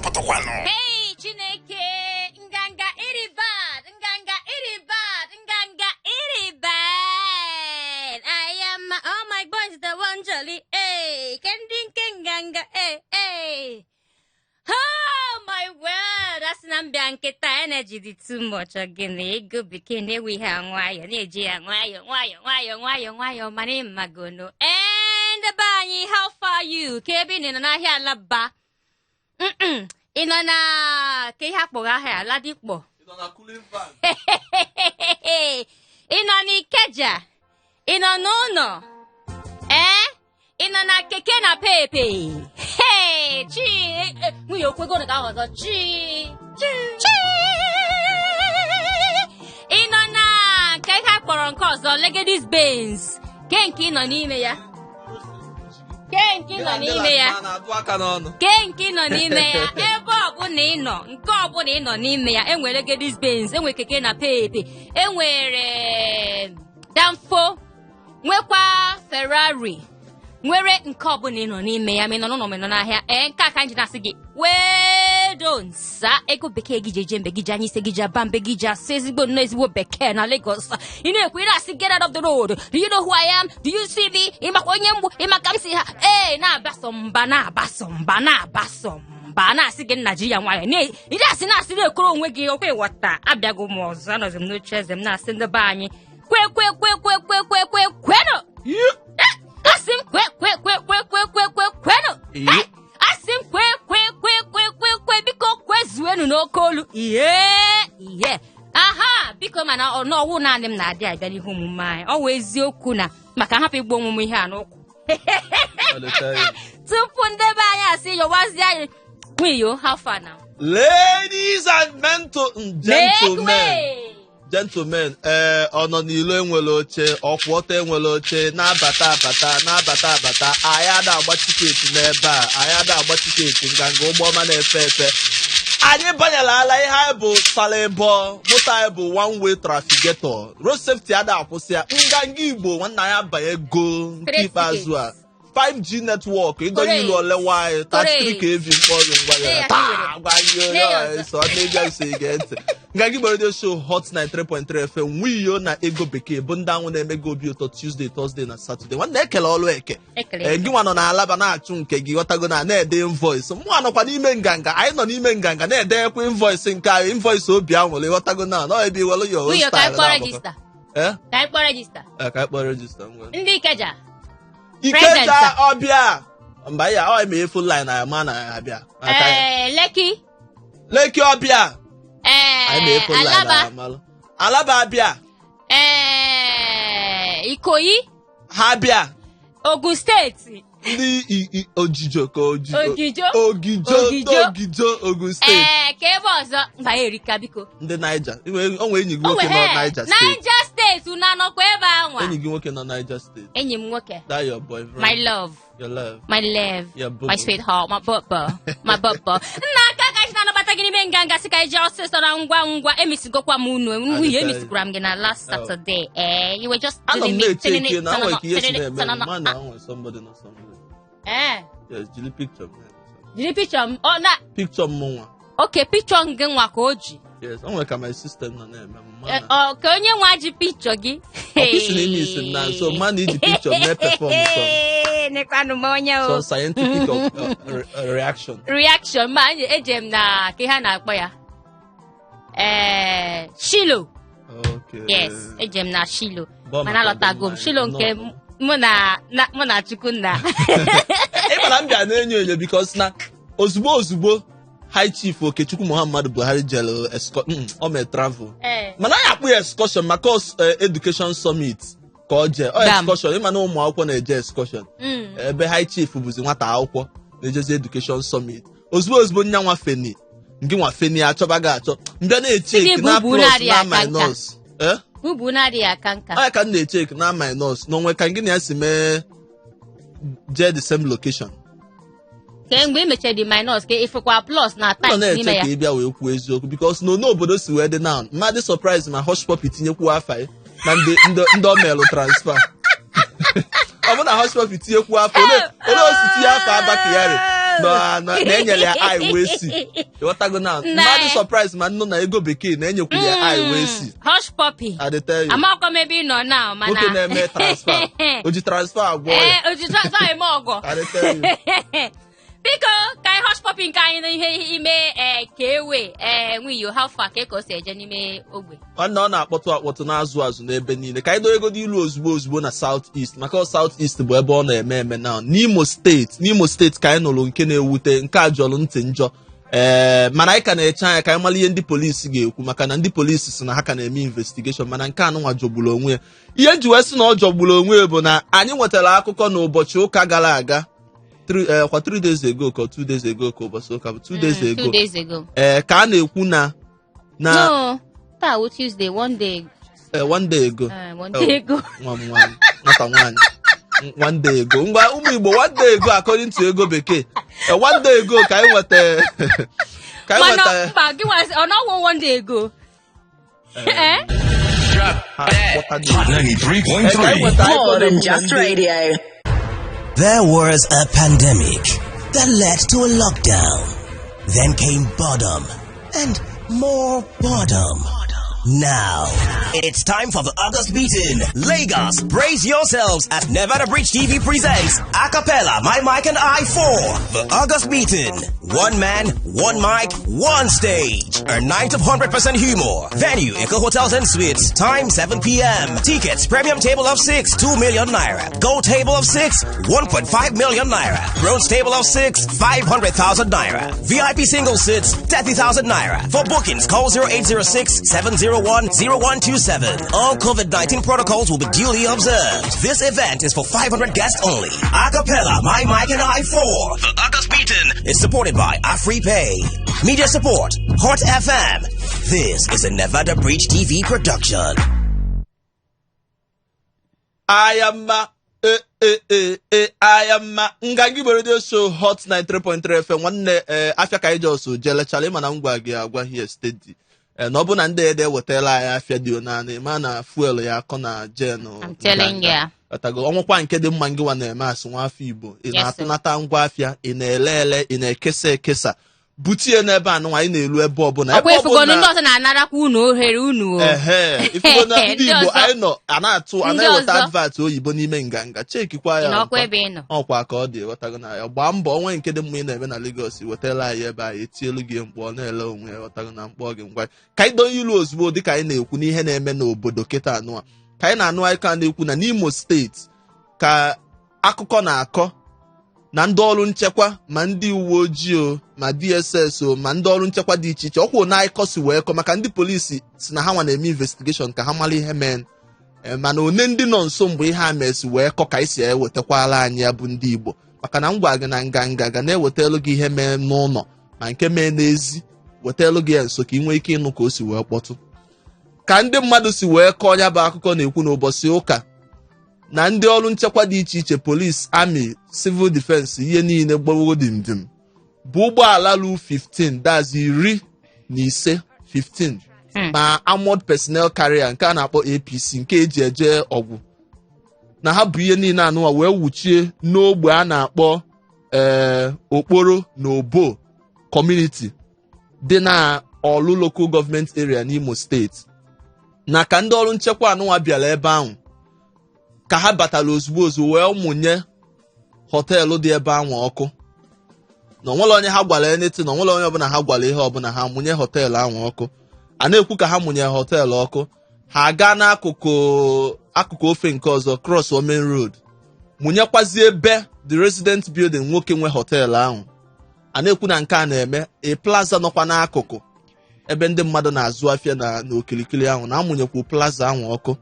pụtakwano. Hey Chineke, nganga iribad, nganga iribad, nganga iribad. I am all my boys the one jolly. Hey, kending nganga. Hey. Oh my word, that's Nambianketa energy did too much again. Ego bikini we have wire, Nigeria, wire, my name Magono. And the Bani, how far you? Kevin in Nahia Laba. Inona Kehapoga hair, Ladipo. Inona cooling fan. Inoni Keja. Inono. Inona Kekena Pepe. Hey, chi. We are going to go. Chi. Inona Kehaporonkoso, Legadis Bains. Kenki no n'ime ya. Kenki nọ n'ime ya. Kenki nọ n'ime ya. Ebe ọbụla ị nọ, nke ọbụla ị nọ n'ime ya, enwere Legadis Bains, enwere keke na pepe, enwere Danfo, nwekwa Ferrari. Nwere nke ọbụla ị nọ n'ime ya, me nọ n'ahịa. Nke aka nji na-asị gị, wedo nsa ego bekee gị jeje mbe gị je anyị se gị je aba mbe gị je asị ezigbo nnọọ ezigbo bekee na Lagos. Ị na-ekwu ị na-asị get out of the road. Do you know who I am? Do you see me? Ịmakwa onye mgbu ịmaka m si ha na-abaso mba na-asị gị Naịjirịa nwayọ ị na-asị na-ekoro onwe gị okwe wọta abịago m ọzọ anọzi m n'oche eze m na-asị ndị be anyị kwenu asị m kwenu asị m biko kwezuenu n'oke olu ihe aha biko mana ọnọwụ naanị m na-adị abịa n'ihu omume anyị ọ wụ eziokwu na maka hapụ igbo omume ihe a n'ụkwụ tupu ndebe anyị asị yowazi anyị wiyo how far now ladies and gentlemen ọ nọ n'ilo enwere oche ọkwọta enwere oche na-abata anyị ada-agba tiketi n'ebe a anyị ada-agba tiketi nganga ụgbọma na-efe efe anyị banyere ala ihe anyị bụ salịbọ moto anyị bụ one way trafigetọ road safety ada akwụsị ya nganga igbo nwanna ya banye go nke ikpeazụ a 5G network ịdọnye ilu olewa anyị 33 kV mkpọrụ ngwa ya so na-ebịa iso ige ntị nganga igbo radio show hot 93.3 FM wiyo na ego bekee bụ ndị anwụ na-eme gị obi ụtọ Tuesday, Thursday na Saturday nwanne ekele ọlụ eke gị nwa nọ na alaba na-achụ nke gị ghọtago na-ede invoice mụnwa nọkwa n'ime nganga anyị nọ n'ime nganga na-edekwa invoice nke anyị invoice obi anwụrụ ghọtago na ebe iwelu ya o style ka anyị kpọọ regista ndị Ikeja ọbịa mba ya ọ eme full line na ma na abịa Lekki ọbịa Alaba abịa Ikoyi ha abịa Ogun steeti ndị Ogijo Ogun steeti ka ebe ọzọ mba erika biko ndị Niger onwe enyi gị nwoke nọ Niger steeti unu anọkwa ebe anwa enyi gị nwoke nọ Niger steeti enyi m nwoke that your boyfriend my love my sweetheart my bubba nna aka ka na anabata gị n'ime nganga sị ka ije ọsịsọ na ngwa emisigokwa m unu ihe emisikwara m gị na last Saturday you were just doing me yes, jiri picture mụnwa okay picture gị nwa ka o ji yes o nwere ka my system nọ na-eme ka onye nwa ji picture gị isi na so man iji picture me perform some scientific reaction ma ejem na ka ha na-akpọ ya Shilo yes ejem na Shilo mana lọtago m Shilo nke mụ na Chukwunna ịmara m bịa na-enyo because na ozugbo High Chief Okechukwu Muhammadu Buhari jere o mee travel mana ya akpụ excursion maka education summit ka o jee excursion ịma na ụmụ akwụkwọ na-eje excursion ebe High Chief bụzi nwata akwụkwọ na-ejezi education summit ozugbo nya nwa feni nke nwa feni achọba gị achọ mbịa na-echeki na plus na minus bubu na-adị aka nka onye ka m na-echeki na minus n'onwe ka gị na ya si mee jee the same location mgbe emechara dị minus ka ifekwa plus na times n'ime ya ka ịbịa wee kwuo eziokwu because n'obodo si wee dị now mmadụ surprise ma hush puppy tinyekwu afa ya na ndị omelụ transfer ọ bụ na hush puppy tinyekwu afa ole osisi ya afa Abakari na-enyere ya eye wee si ịghọtago na mmadụ surprise ma nnụ na ego bekee na-enyekwu ya eye wee si hush puppy amakọ m ebe ị nọ na mana nwoke na-eme transfer o ji transfer agwọ ya o ji transfer eme ọgọ biko ka anyị hush puppy nke anyị n'ihe ime ka ewe nwiyo how far ka o si eje n'ime ogbe nwanne ọ na-akpọtụ akpọtụ na-azụ azụ n'ebe niile ka anyị doo ego dị ilu ozugbo na South East maka South East bụ ebe ọ na-eme na n'Imo steeti ka anyị nụrụ nke na-ewute nke a jọrọ ntị njọ mana anyị ka na-eche anya ka anyị mara ihe ndị polisi ga-ekwu maka na ndị polisi si na ha ka na-eme investigeshon mana nke anụnwa jọgburu onwe ya ihe ji wee sị na ọ jọgburu onwe ya bụ na anyị nwetara akụkọ n'ụbọchị ụka gara aga 3 days ago ka 2 days ago ka ụbọchị ụka bụ 2 days ago ka a na-ekwu na no taa wụ Tuesday one day ago nwa m nwaanyị nwata nwaanyị one day ago ngwa ụmụ Igbo one day ago according to ego bekee one day ago ka anyị nweta mba gị nwa ọ nọwụ one day ago 93.3 more than just radio. There was a pandemic that led to a lockdown. Then came boredom and more boredom. Now, it's time for the August Beaten. Lagos, brace yourselves as Nevada Bridge TV presents Acapella, My Mic and I 4. The August Beaten. One man, one mic, one stage. A night of 100% humor. Venue, Eco Hotels and Suites. Time 7 p.m. Tickets, premium table of 6, 2 million naira. Gold table of 6, 1.5 million naira. Bronze table of 6, 500,000 naira. VIP single seats, 30,000 naira. For bookings, call 0806-701-0127. All COVID-19 protocols will be duly observed. This event is for 500 guests only. Acapella, My Mic and I 4. The August Beaten is supported by AfriPay. Media support, Hot FM. This is a Nevada Bridge TV production. I am Ngangi Radio Show Hot 93.3 FM. One afia ka ije oso jele chale mana ngwa gị agwa here steady. Na ọ bụ na ndị ede wetela ya afia dị onane ma na fuel ya akọ na jen. I'm telling you. Atago ọnwụkwa nke dị mma ngịwa na-eme asị nwa afọ Igbo ị na-atụnata ngwa afịa ị na-ele ị na-ekesa ekesa butie n'ebe anụnwa anyị na-elu ebe ọbụla ebe ọbụla ndị ọzọ na-anarakwa unu ohere unu ifugo na ndị Igbo anyị nọ ana-eweta advert oyibo n'ime nganga chekikwa ya ọkwa ka ọ dị ghọtago na ya gbaa mbọ onwe nke dị mma ị na-eme na Lagos wetara anyị ebe anyị etielu gị mkpọ ọ na-ele onwe ya ghọtago na mkpọ gị ngwa ka anyị donye ilu ozugbo dịka anyị na-ekwu n'ihe na-eme n'obodo kịta anụwa ka anyị na-anụ anyị ka na-ekwu na n'Imo steeti ka akụkọ na-akọ na ndị ọrụ nchekwa ma ndị uwe ojii ma DSS ma ndị ọrụ nchekwa dị iche iche ọkwụ na ịkọsi wee kọ maka ndị polisi si na ha nwa na-eme investigeshon ka ha mara ihe mee mana one ndị nọ nso mgbe ihe a mesi wee kọ ka isi ewetakwala anyị ya bụ ndị Igbo maka na ngwa gị na nganga ga na-ewetelu gị ihe mee n'ụlọ ma nke mee n'ezi wetelu gị ya nso ka ị nwee ike ịnụ ka o si wee kpọtụ ka ndị mmadụ si wee kọọ ya bụ akụkọ na-ekwu n'ụbọchị ụka na ndị ọrụ nchekwa dị iche iche police, army, civil defense ihe niile gbagbo dimdim bụ ụgbọala ru 15 that's 15 ma armored personnel carrier nke a na-akpọ APC nke eji eje ọgwụ na ha bụ ihe niile anụwa wee wuchie n'ogbe a na-akpọ Okporo na Obo community dị na Orlu local government area n'Imo steeti na ka ndị ọrụ nchekwa anụwa bịara ebe ahụ ka ha batara ozugbo wee mụnye họteelụ dị ebe ahụ ọkụ na onwere onye ha gwara eneti na onwere onye ọbụla ha gwara ihe ọbụla ha mụnye họteelụ ahụ ọkụ a na-ekwu ka ha mụnye họteelụ ọkụ ha gaa n'akụkụ ofe nke ọzọ cross Omen Road mụnyekwazi ebe the resident building nwoke nwe họteelụ ahụ a na-ekwu na nke a na-eme plaza nọkwa n'akụkụ ebe ndị mmadụ na-azụ afịa na okirikiri ahụ na-amụnyekwu plaza ahụ ọkụ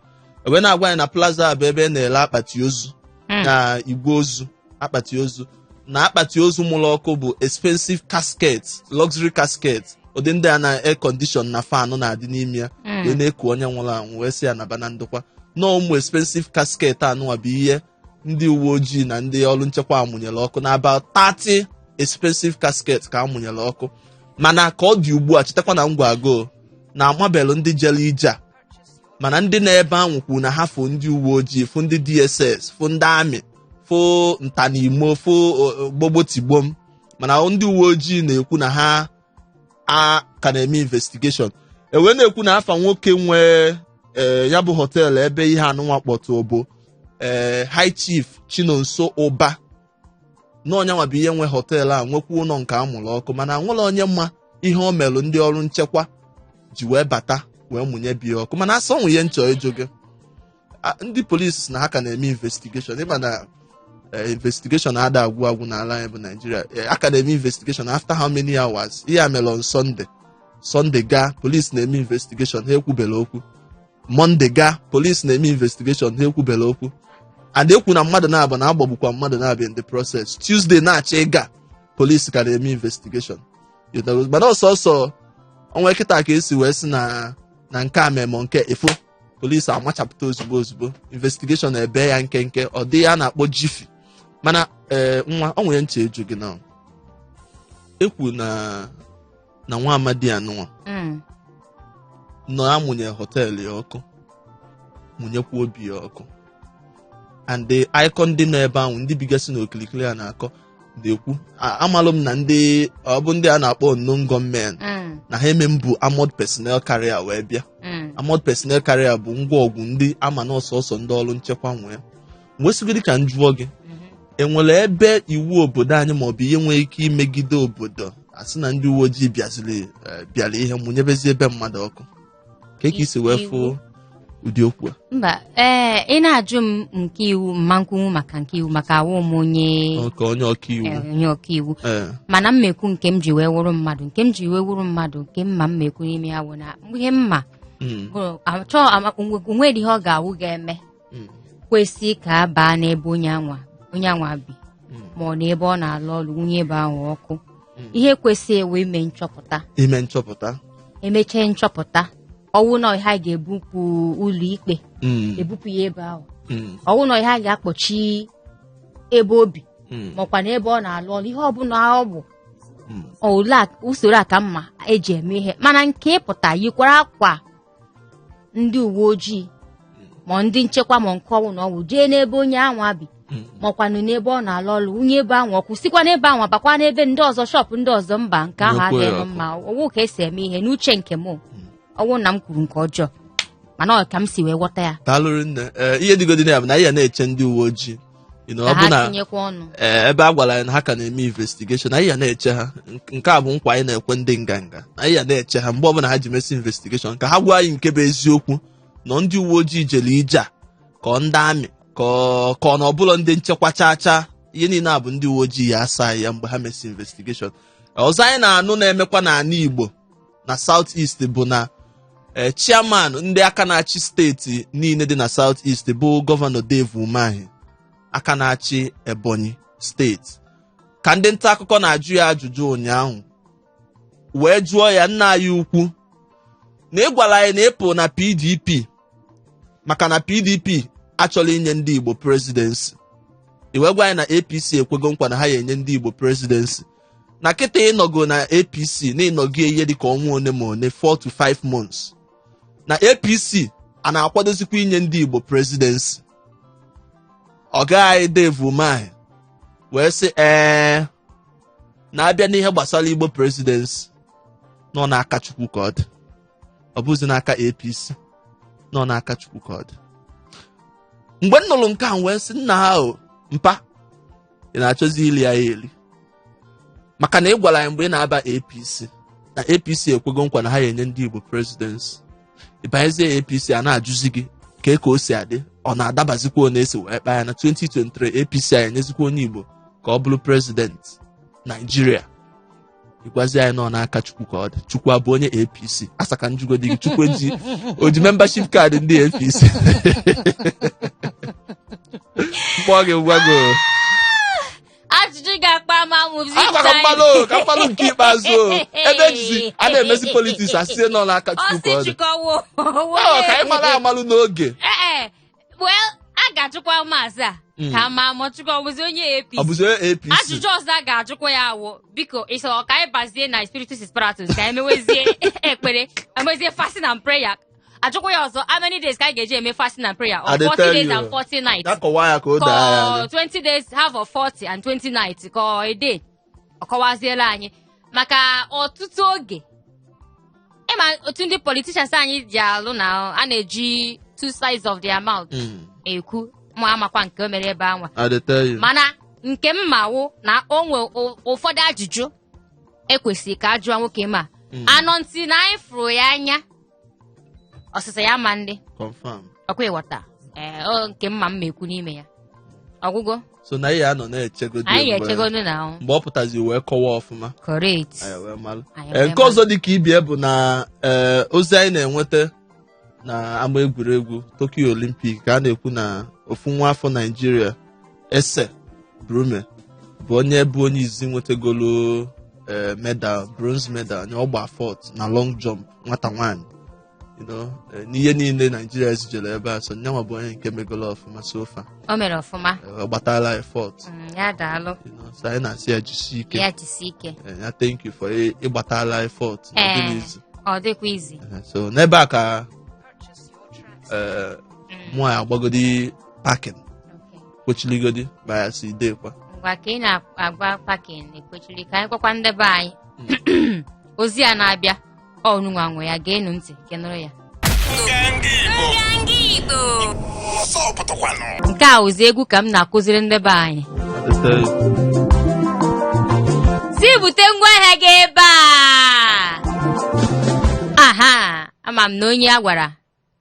ebe na-agwa anyị na plaza bụ ebe na-ele akpati ozu na igwe ozu akpati ozu na akpati ozu mụrụ ọkụ bụ expensive casket, luxury casket ụdị ndị a na air condition na fan na-adị n'ime ya wee na-eku onye nwụrụ anwụ wee sị ya na bana ndokwa na ụmụ expensive casket anụwa bụ ihe ndị uwe ojii na ndị ọrụ nchekwa amụnyere ọkụ na about 30 expensive casket ka amụnyere ọkụ mana ka ọ dị ugbu a chetakwa na ngwa agụ na amabelu ndị jere ije a mana ndị na-ebe ahụ kwu na ha fụ ndị uwe ojii fụ ndị DSS fụ ndị amị fụ ntanimo fụ gbogbotigbom mana ndị uwe ojii na-ekwu na ha ka na-eme investigeshon. Ewe na-ekwu na afa nwoke nwe ya bụ họteelụ ebe ihe anụnwa kpọtụ bụ High Chief Chinonso Ụba na onyanwa bụ ihe nwe họteelụ a nwekwa ụlọ nke amụrụ ọkụ, mana nwere onye mma ihe o melụ ndị ọrụ nchekwa ji wee bata wee mụnye biya ọkụ. Mana asọnwụ ihe nchọ ịjụ gị, ndị polisi na ha ka na-eme investigeshon. Ịma na investigeshon ada agwụ n'ala anyị bụ Nigeria. A ka na-eme investigeshon after how many hours? Ihe a mere on Sunday gaa polisi na-eme investigeshon ha ekwubela okwu. Monday gaa polisi na-eme investigeshon ha ekwubela okwu. And ekwu na mmadụ na-abụ na agbagbukwa mmadụ na-abịa in the process. Tuesday na-achọ ịga polisi ka na-eme investigeshon. Mana ọsọsọ onwe kịta ka esi wee sị na nke a memo nke ifo polisi amachapụta ozugbo investigeshon ebe ya nkenke ọ dị ya na-akpọ jifi. Mana nwa o nwere nche eju gị na ekwu na nwa amadi anụnwa nọ amụnye họteelụ ya ọkụ mụnyekwa obi ya ọkụ. And the icon dị n'ebe ahụ ndị bigasị n'okilikili a na-akọ na-ekwu amalụ m na ndị ọ bụ ndị a na-akpọ unknown gunmen na ha eme mbụ armored personnel carrier wee bịa. Armored personnel carrier bụ ngwa ọgwụ ndị ama na ọsọsọ ndị ọrụ nchekwa nwee. Nwesịgịrị ka m jụọ gị, enwere ebe iwu obodo anyị maọbụ ihe nwere ike imegide obodo asị na ndị uwe ojii bịara ihe mụnyebezi ebe mmadụ ọkụ? Ka isi wee fụ ụdị okwu a? Mba, ị na-ajụ m nke iwu mmankwụ maka nke iwu maka awụ m onye ọkaiwu. Mana mmekwu nke m ji wee wụrụ mmadụ nke mma mmekwu n'ime ya wụ na ihe mma onwere ihe ọ ga-awụ ga-eme kwesị ka a baa n'ebe onye anwa bi ma ọ na ebe ọ na-alụ ọrụ nwunye ebe ahụ ọkụ. Ihe kwesị ewe ime nchọpụta emechee nchọpụta ọwụ na ha ga-ebupụ ụlọ ikpe ebupụ ya ebe ahụ. Ọwụ na ha ga-akpọchi ebe obi makwa na ebe ọ na-alụ ọrụ ihe ọbụla ọ bụ usoro aka mma eji eme ihe. Mana nke ịpụta yikwara akwa ndị uwe ojii ma ndị nchekwa ma nke ọwụ na ọwụ jee n'ebe onye anwa bi makwanụ n'ebe ọ na-alụ ọrụ nwunye ebe ahụ ọkụ sikwa n'ebe ahụ bakwa n'ebe ndị ọzọ shọpụ ndị ọzọ mba nke ahụ adịghị mma. Ọwụ ka esi eme ihe n'uche nke m ọwụ na m kwuru nke ọjọọ mana ọ ka m si wee ghọta ya. Daalụ nne. Ihe dịgodi na ya bụ na ihe na-eche ndị uwe ojii ọ bụ na ebe a gwara ya na ha ka na-eme investigeshon na ihe na-eche ha. Nke a bụ nkwa anyị na-ekwe ndị nganga na ihe na-eche ha mgbe ọbụla ha ji mesi investigeshon ka ha gwa anyị nke bụ eziokwu na ndị uwe ojii jere ije a ka ọ ndị amị ka ọ na ọbụla ndị nchekwa chacha ihe niile a bụ ndị uwe ojii ya asa ya mgbe ha mesi investigeshon. Ọzọ anyị na-anụ na-emekwa n'ala Igbo na South East bụ na chairman ndị aka na-achị steeti niile dị na South East bụ gọvanọ Dave Umahi aka na-achị Ebonyi steeti ka ndị nta akụkọ na-ajụ ya ajụjụ ụnyaahụ wee jụọ ya nna anyị ukwu na ịgwara anyị na ịpụ na PDP maka na PDP achọrọ inye ndị Igbo presidency. Iwe gwa anyị na APC ekwego nkwa na ha ya enye ndị Igbo presidency. Na kịta ịnọgo na APC na ịnọgo ihe dịka ọnwa one ma one 4 to 5 months na APC a na-akwadozikwa inye ndị Igbo presidency. Ọga anyị Dave Umahi wee sị na-abịa n'ihe gbasara Igbo presidency nọ n'aka Chukwu ka ọ dị, ọ bụzi n'aka APC nọ n'aka Chukwu ka ọ dị. Mgbe m nụrụ nke a wee sị nna ha mpa ị na-achọzi ili ya eli maka na ị gwara anyị mgbe ị na-aba APC na APC ekwego nkwa na ha ya enye ndị Igbo presidency. Ịbanyezie APC a na-ajụzi gị ka o si adị ọ na-adabazikwa onye esi wee kpaa ya na 2023 APC a enyezikwa onye Igbo ka ọ bụrụ president Nigeria. Ịgwazi anyị nọ n'aka Chukwu ka ọ dị. Chukwu abụ onye APC asaka njugodi gị Chukwu oji membership card ndị APC mkpọ gị gwago ajụjụ ga-akpa ma ka mkpalụ nke ikpeazụ ebe ejizi a na-emezi politiks asie nọ n'aka Chukwu ka ọ dị ka anyị mara amalụ n'oge. A ga-ajụkwa maazị a ka ma Chukwu ọ bụzi onye APC. Ajụjụ ọzọ a ga-ajụkwa ya awụ biko ịsọ ka anyị bazie na spiritus spiritus ka anyị mewezie ekpere emezie fasting and prayer. Ajụkwa ya ọzọ how many days ka anyị ga-eji eme fasting and prayer? 40 days and 40 nights. Akọwa ya ka o daa ya. 20 days half of 40 and 20 nights ka a day. ọ kọwaziela anyị maka ọtụtụ oge ịma otu ndị politicians anyị ji alụ na a na-eji two sides of their mouth ekwu ma amakwa nke o mere ebe anwa mana nke mmawụ na onwe ụfọdụ ajụjụ ekwesịrị ka ajụọ nwoke ma anọ ntị na anyị fụrụ ya anya ọsịsa ya ma ndị ọkwa ịghọta nke mma mma ekwu n'ime ya ọgwụgwọ so na ihe anọ na-echegodo anyị echegodo na mgbe ọ pụtazi wee kọwa ọfụma correct nke ọzọ dị ka ibie bụ na ozi anyị na-enweta na ama egwuregwu Tokyo Olympic ka a na-ekwu na ofu nwa afọ Naijiria Ese Brume bụ onye izi nwetagolo medal bronze medal anya ọgba fort na long jump nwata nwaanyị n'ihe niile Naijiria ezijere ebe a so nyanwa bụ onye nke megolo ọfụma sofa o mere ọfụma ọ gbatala ya fort ya daalụ so anyị na-asị ya jisi ike ya thank you for ịgbatala ya fort ọ dịkwa izi so n'ebe a ka mụ ya agbagodi parking kpochiligodi baya si dekwa ngwa ka ị na-agba parking ekpochiri ka anyị gwakwa ndebe anyị ozi a na-abịa ọnụnwa nwe ya ga-enu ntị nke nụrụ ya nke a ozi egwu ka m na-akụziri ndebe anyị si bute ngwaahịa gị ebe a aha ama m na onye a gwara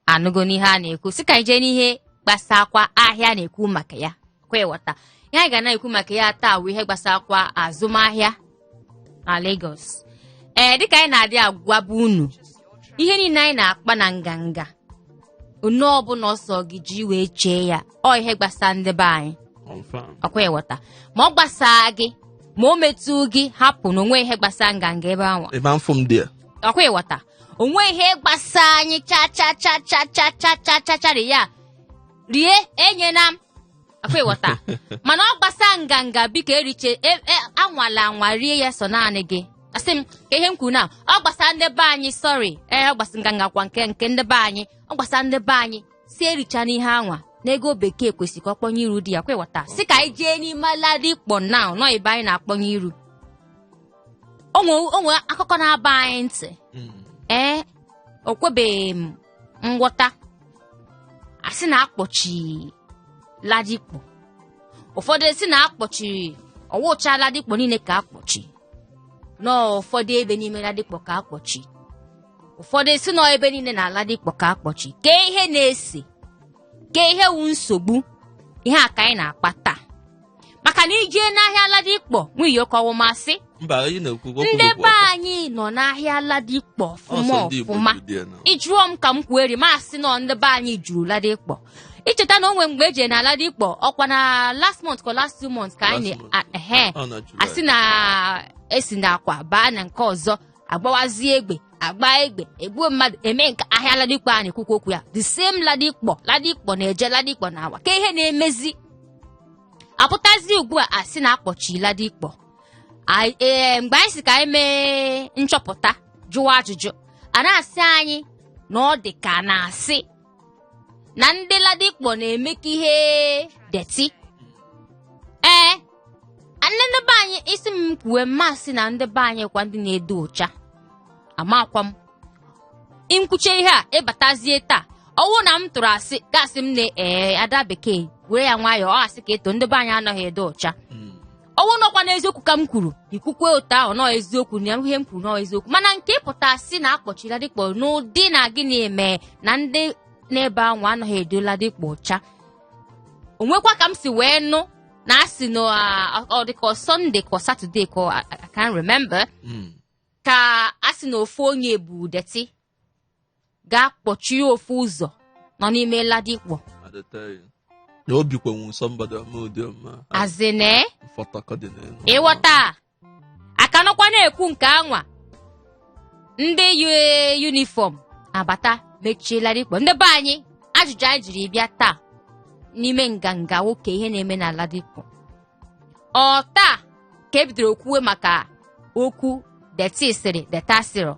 anụgo n'ihe a na-ekwu si ka ije n'ihe gbasakwa ahịa na-ekwu maka ya kwa ịghọta ihe anyị ga na-ekwu maka ya taa bụ ihe gbasakwa azụmahịa na Lagos dịka anyị na-adị agwaba unu ihe niile anyị na-akpa na nganga onye ọbụla ọsọ gị ji wee chee ya ọ ihe gbasa ndị be anyị ọkwa ịghọta ma ọ gbasaa gị ma o metụ gị hapụ na onwe ihe gbasa nganga ebe ahụ ọkwa ịghọta onwe ihe gbasa anyị cha ya rie enye na m akwa ịghọta mana ọ gbasa nganga biko eriche anwala rie ya so naanị gị asị m ka ihe m kwuru na ọ gbasa ndị be anyị ọ gbasa nganga kwa nke ndị be anyị ọ gbasa ndị be anyị si ericha n'ihe anwa n'ego bekee kwesịrị ka ọ kpọnye iru dị ya kwa ịghọta si ka anyị jee n'ime Ladipo now nọ ebe anyị na-akpọnye iru onwe akụkọ na-aba anyị ntị o kwebeghị m nghọta asị na-akpọchi Ladipo ụfọdụ esi na-akpọchiri ọwụcha Ladipo niile ka akpọchi n'ụfọdụ ebe n'ime Ladipo ka akpọchi ụfọdụ esi n'ebe niile na Ladipo ka akpọchi kee ihe na-ese kee ihe wu nsogbu ihe a ka anyị na-akpa taa maka na ijee n'ahịa Ladipo nwunye ọkọwụmasị ndị be anyị nọ n'ahịa Ladipo ọfụma ịjụọ m ka m kwueri masị nọ ndị be anyị juru Ladipo icheta na onwe mgbe eje na Ladipo ọkwa na last month ka last 2 months ka anyị asị na esi na akwa baa na nke ọzọ agbawazi egbe agba egbe egbuo mmadụ eme nke ahịa Ladipo a na-ekwukwu okwu ya the same Ladipo na-eje Ladipo na awa ka ihe na-emezi apụtazi ugbu a asị na akpọchi Ladipo mgbe anyị si ka anyị mee nchọpụta jụwa ajụjụ a na-asị anyị na ọ dị ka na-asị na ndị Ladipo na-eme ka ihe deti ndị be anyị isi m kwuwe mmasị na ndị be anyị kwa ndị na-edo ụcha amakwa m nkwuche ihe a ịbatazie taa ọwụ na m tụrụ asị gasị m na ada bekee were ya nwayọọ ọ asị ka eto ndị be anyị anaghị edo ụcha ọwụ nọkwa n'eziokwu ka m kwuru ikwukwe otu ahụ nọ eziokwu na ihe m kwuru nọ eziokwu mana nke ịpụta sị na akpọchi Ladipo n'ụdị na gịnị eme na ndị n'ebe ahụ anaghị edo Ladipo ụcha onwekwa ka m si wee nụ na asị na ọ dịka Sunday ka Saturday ka I can't remember ka asị na ofu onye bụ deti ga-akpọchi ofu ụzọ nọ n'ime Ladipo azine ịghọta aka nọkwa na-ekwu nke anwa ndị uniform abata mechie Ladipo ndị be anyị ajụjụ anyị jiri bịa taa n'ime nganga nwoke ihe na-eme na Ladipo ọ taa ka ebidoro kwuwe maka okwu deti sịrị deta sịrị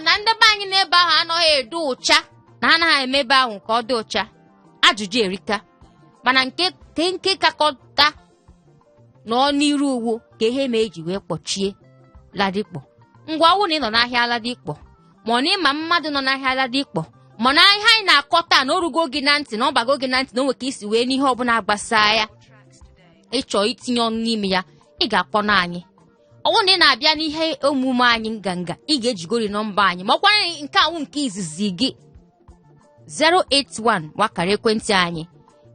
na ndị be anyị n'ebe ahụ anaghị edo ụcha na anaghị eme ebe ahụ ka ọ dị ụcha ajụjụ erika mana nke kakọta nọ n'iru uwu ka ihe ma eji wee kpọchie Ladikpo. Ngwa ọwụ na ị nọ n'ahịa Ladikpo, ma na ịma mmadụ nọ n'ahịa Ladikpo, ma na ihe anyị na-akọta na orugo gị na ntị na ọ bago gị na ntị na onwe ka isi wee n'ihe ọbụla gbasara ya ịchọ itinye ọnụ n'ime ya, ị ga-akpọ na anyị. Ọwụ na ị na-abịa n'ihe omume anyị nganga, ị ga-ejigori nọmba anyị ma ọkwa nke awụ nke izizi gị 081 wakara ekwentị anyị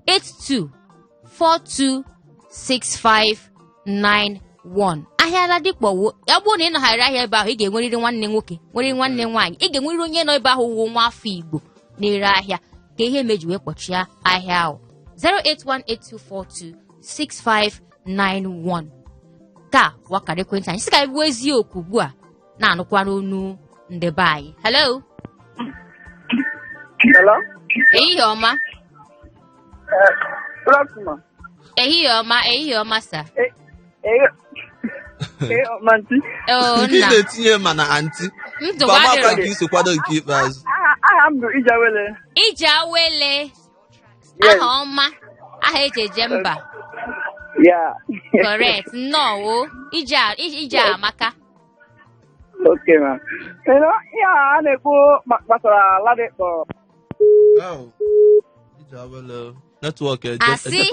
82426591. Ahịa Ladikpo wo ya bụrụ na ị nọgharị ahịa ebe ahụ, ị ga-enwerịrị nwanne nwoke nwere nwanne nwaanyị, ị ga-enwerịrị onye nọ ebe ahụ wụ nwa afọ Igbo na-ere ahịa ka ihe meji wee kpọchie ahịa ahụ 08182426591. ka wakara ekwentị anyị sị ka bụ eziokwu ugbu a na-anụkwa n'onu ndebe anyị. Hello. Hello. Ehihie ọma. Good afternoon. Ehihie ọma sa. Manti. Oh, Nke na-etinye ma na anti. Mama ka nke iso kwado nke ikpeazụ. Aha m bụ Ijawele. Ijawele. Aha ọma. Aha ejeje mba. Yeah. Correct. No. Ije amaka. Okay, man. Yeah, a na-ekwu gbasara Ladikpo. Oh. Ijawele. Network asị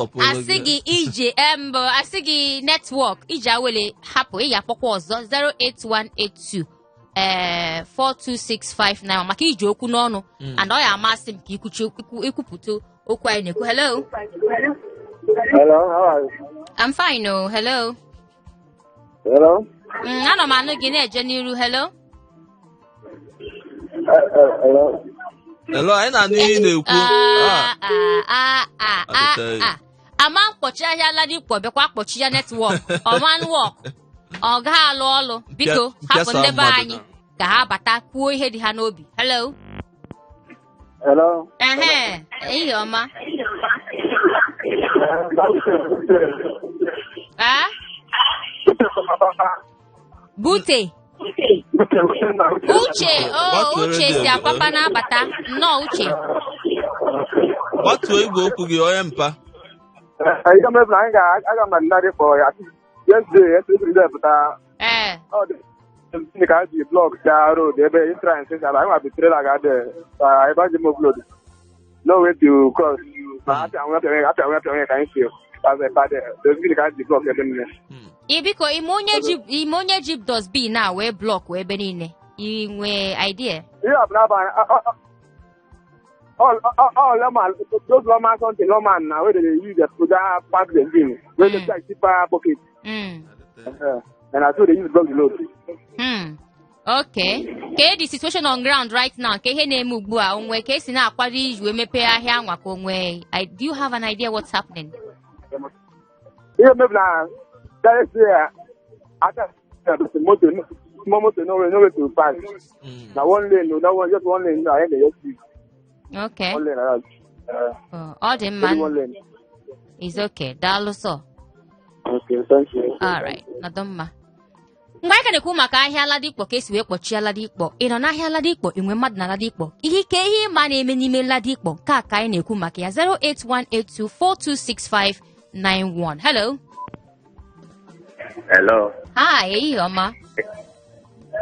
gị ije mbụ asị gị netwọk Ijawele hapụ ị ga-akpọkwa ọzọ 08182 42659 maka iji okwu n'ọnụ and ọ ya amasị m ka ikwupụta okwu anyị na-ekwu. Hello. Hello, how are you? I'm fine. Oh, hello. Hello. Anọ m anụ gị na-eje n'iru. Hello. Hello. Hello, anyị na-anụ ihe na-ekwu. Ama mkpọchi ahịa Ladikpo bịakwa kpọchi ya netwọk ọmanwọk ọ gaghị alụ ọlụ. Biko hapụ ndebe anyị ka ha bata kwuo ihe dị ha n'obi. Hello. Hello. Ehihie ọma. Bute Uche si apapa na-abata. Nnọọ Uche. Gbatuo igwe okwu gị onye mpa. Aga m Ladikpo ya. Yesterday pụta. Ndị ka ji blọk gaa road ebe intrance ala anyị mabitere la ga dị ebe ji m upload. No way to cross. Ma apịa nwe ka anyị si azụ ebe dị. Ndị ka ji blọk ebe niile. Biko ime onye ji dosbin a wee blọk ebe niile. I nwee idea? Ihe ọ bụla those lawman something lawman na wey dey use to that pack the bin wey dey like cheaper pocket. And I so they use block the load. Okay. Ka the situation on ground right now ka ihe na-eme ugbu a onwe ka esi na-akwado iji wee mepee ahịa anwa ka onwe. Do you have an idea what's happening? Ihe mebi na that is after motor no way to pass. Na one lane, no one just one lane. I had the just. Okay. One lane. All the man. One lane. It's okay. Daalụ so. Okay, thank you. All right. Nadoma. Mgbe anyị ka na-ekwu maka ahịa Ladikpo ka esi wee kpọchie Ladikpo, ị nọ n'ahịa Ladikpo enwe mmadụ na Ladikpo ihe ịma na-eme n'ime Ladikpo ka anyị na-ekwu maka ya 08182426591. Hello. Hello. Hi, ehihie ọma.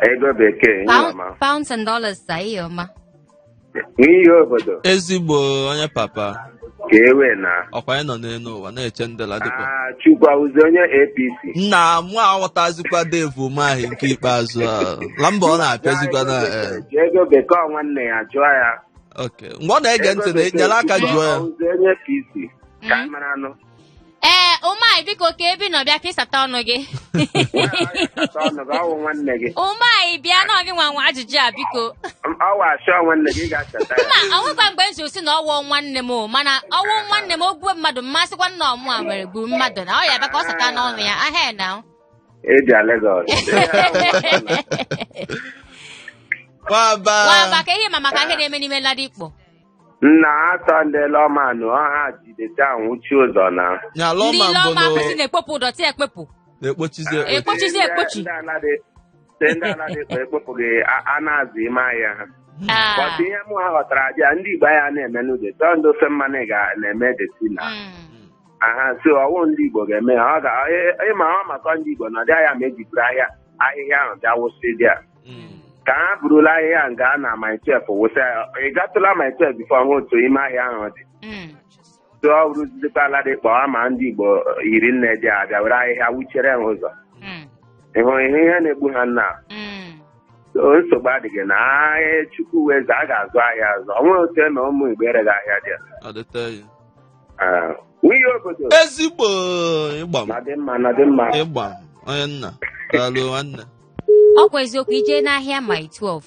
Ego bekee Pounds and dollars ehihie ọma. N'ihe obodo. Ezigbo onye papa. Ka ewe na. Ọkwa anyị nọ n'elu ụwa na-eche ndị Ladikpo. Chukwuauzi onye APC. Nna mụ aghọtazikwa Dave Umahi nke ikpeazụ a. Lamba ọ na-apịazikwa na ego bekee nwanne ya jụọ ya. Okay. Mgbe ọ na-ege ntị na-enyere aka jụọ ya. Onye APC. Ka mara anụ. Umai biko ka ebi nọ bịa ka ịsata ọnụ gị. Umai bịa na gị nwa ajụjụ a biko. Ọwa ashọ nwanne gị ga-achata ya. Mma ọnwụkwa mgbe nso si na ọwụ nwanne m mana ọwụ nwanne m ogbuo mmadụ mmasịkwa nna ọmụ a nwere gburu mmadụ na ọ ya bịa ka ọ sata n'ọnụ ya ahịa na. Eji Lagos. Waba ka ihe ma maka ihe na-eme n'ime Ladikpo. Nna atọ ndị lọmanụ ọha jideta nwụchi ụzọ na. Ndị lọma kwụsị na-ekpopụ dọtị ekpopụ. Na-ekpochizi ekpochi. Ndị Ladikpo ekpopụghị anazụ ime ahịa ha. Bọtụ ihe mụ ha ghọtara aja ndị Igbo ya na-eme n'ude tọọ ndị ofe mmanụ na-eme deti na. aha so ọwụ ndị Igbo ga-eme ya ọ ga ịma ọ maka ndị Igbo na ọ dịghị ya ma ejiburu ahịhịa ahụ bịa wụsị dị a ka ha burula ahịhịa nga na my 12 wụsị ị gatụla my 12 bifo ọhụ otu ime ahịa ahụ dị so ọ bụrụzikwala dị kpọọ ma ndị Igbo yiri nne dị abịa were ahịhịa wuchere ha ụzọ ịhụ ihe na-egbu ha nna nsogbu adịghị na ahịa Chukwu weze a ga-azụ ahịa azụ ọ nweghị otu eme ụmụ Igbo ereghị ahịa dị nwunye obodo ezigbo ịgba na dị mma ịgba onye nna daalụ nwanne ọkwa eziokwu ije n'ahịa my 12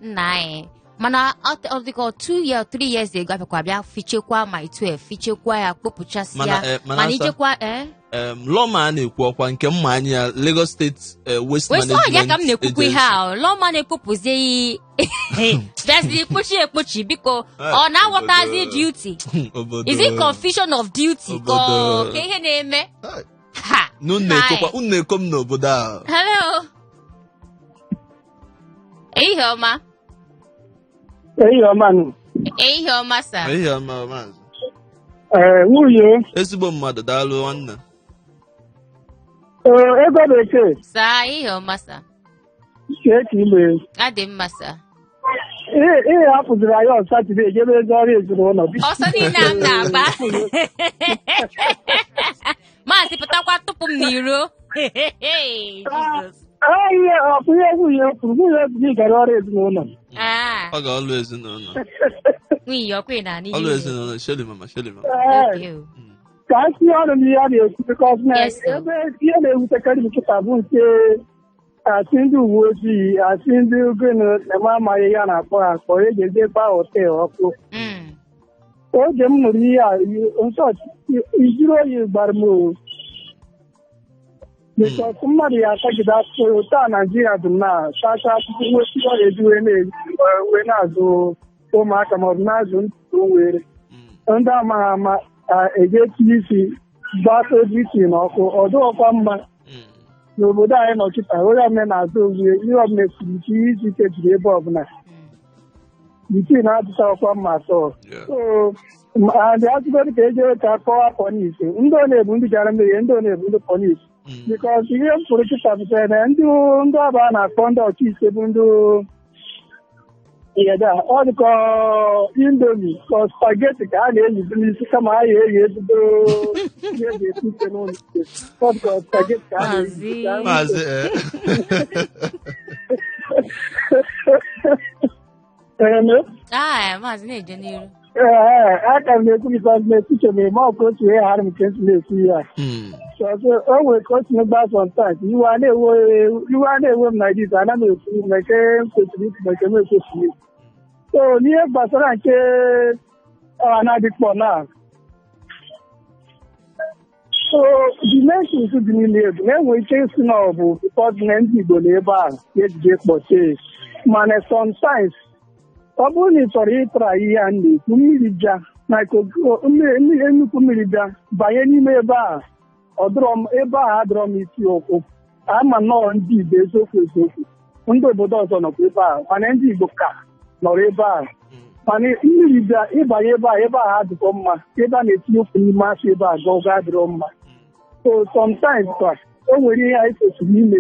nna anyị mana ọ dịka 2 years 3 years ago abịakwa bịa fichekwa my 12 fichekwa ya kpopụchasịa mana ijekwa lọma a na-ekwu ọkwa nke mma anya ya Lagos State Waste Management ya ka m na-ekwukwa ihe a lọma na-ekpopụzie bịaziri ekpochi biko ọ na-aghọtazi duty is it confusion of duty ka ihe na-eme unu ekom n'obodo ahụ. Hello ehihie ọma ehihie ọma sa ehihie ọma maazị nwunye ezigbo mmadụ daalụ nwanne ego bekee saa ehihie ọma sa adị mma sa ihe hapụziri anyị on Satọde ejebe ego ọrụ ezinụlọ ọsọ niile a m na-agba maazị pụtakwa tupu m n'iro ihe ọpụnye nwunye nwunye gara ọrụ ezinụlọ ọ ga-ọlụ ezinụlọ nwunye ọkwa na ọlụ ezinụlọ sheli mama ka a tinye ọrụ n'ihe a na-ekwu bikọs na ebe ihe na-ewutekarị nkịta bụ nke asị ndị uwe ojii asị ndị ugonu na-eme amaghị ya na-akpọ akpọ eji ebe họteelụ ọkụ oge m nụrụ ihe a ijiri oyi gbara m bikọs mmadụ ya atagide asụrụ taa Naijiria dị na chacha akwụkwọ nwesị ọ ga-eji wee na-azụ ụmụaka maọbụ na-azụ ntụtụ were ndị amaghị ama ejetinye isi gbata isi n'ọkụ ọdụ ọkwa mma n'obodo anyị nọchịta onye ọbụla na-azụ ozie ihe ọbụla esiri ike isi ike jiri ebe ọbụla iti na-adịcha ọkwa mma atọ adị azụgoro ka ejere ka kọwa polis ndị ọ na-ebu ndị gara mmehie ndị ọ na-ebu ndị polis bikọs ihe m pụrụ chịta pụtara na ndị ọba a na-akpọ ndị ọkaikpe bụ ndị ọ dịka indomi ka spageti ka a na-eyizi n'isi kama a ga-eyi ebido ihe eji esi ike n'ụlọ ikpe ọ dịka spageti ka a na-eyizi maazị na-eje n'iru aka m na-ekwu bikọs na-etuche m eme ọkụ otu ihe ghara m nke ntị na-ekwu ya o nwere ka o si megba sọntat iwe a na-ewe m na dis ana m ekwu meke m kwesịrị ikwu meke m ekwesịrị ikwu so n'ihe gbasara nke na-adịkpọ na so dimensions dị n'ime ebu na-enwe ike isi na ọ bụ bikọs na ndị Igbo na ebe a ga-ejide kpọchie mana sometimes ọ bụrụ na ị chọrọ ịtara ihe a na-ekwu mmiri bịa na nnukwu mmiri bịa banye n'ime ebe a ebe ahụ adọrọ m isi okwu ama nnọọ ndị Igbo eziokwu ndị obodo ọzọ nọkwa ebe ahụ mana ndị Igbo ka nọrọ ebe ahụ mana mmiri bịa ịbanye ebe ahụ adịrọ mma ebe a na-etinye okwu n'ime afọ ebe a ga adịrọ mma so sometimes o nwere ihe anyị kwesịrị ime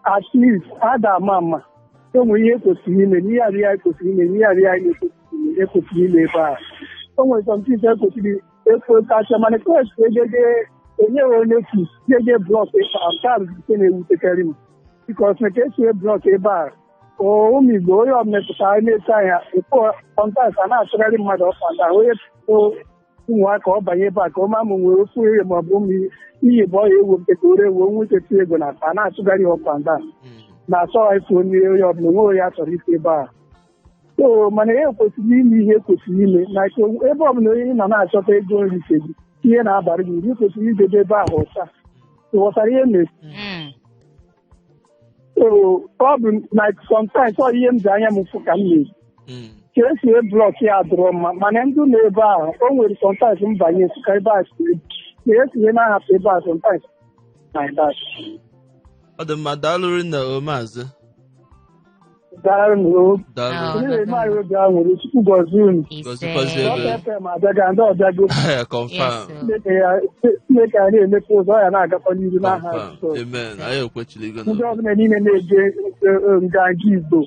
at least ada ama o nwere ihe kwesịrị ime n'ihe arịa anyị kwesịrị ime n'ihe arịa anyị ekwesịrị ime ebe a o nwere sometimes ekwesịrị kacha mana kwesịrị ejeje enyeghị onye fis jeje blọk nke na-ewutekarị m bikọs na ka esi blọk ebe a ụmụ Igbo onye ọmepụtara na-eche anya kọntaktị a na-achọgharị mmadụ ọfanda onye ụmụaka ọ banye ebe a ka ọma mụ nwere ofu ihe maọbụ iyi bụ ọya ewu nke ka ore ewu onwe ike ego na a na-achụgharị ọfanda na-achọ ife onye ọbụla onwe onye a chọrọ ife ebe a so mana ihe kwesịrị ime ihe kwesịrị ime na ebe ọbụla onye nọ na-achọta ego nri ise gị ihe na-abara gị uru kwesịrị idebe ebe ahụ ọcha ghọtara ihe mere ọ bụ na sometimes ọ ihe m ji anya m fụ ka m na-eji ka esi blọk ya dụrọ mma mana ndị na ebe ahụ o nwere sometimes m banye ka ebe a si ka esi na-ahapụ ebe a sometimes ọ dị mma daalụrị na maazị Daalụ. Daalụ. Onye na-eme anyị oge ahụ nwere Chukwu gọzie unu. Gọzikwazie ebe. FM abịaga ndị ọbịago. Confirm. Chineke ya na-emepe ụzọ ya na-agakwa n'ihu n'aha Jizọs. Amen. Anyị ekwechiligo Ndị ọbụla niile na-eje nganga Igbo.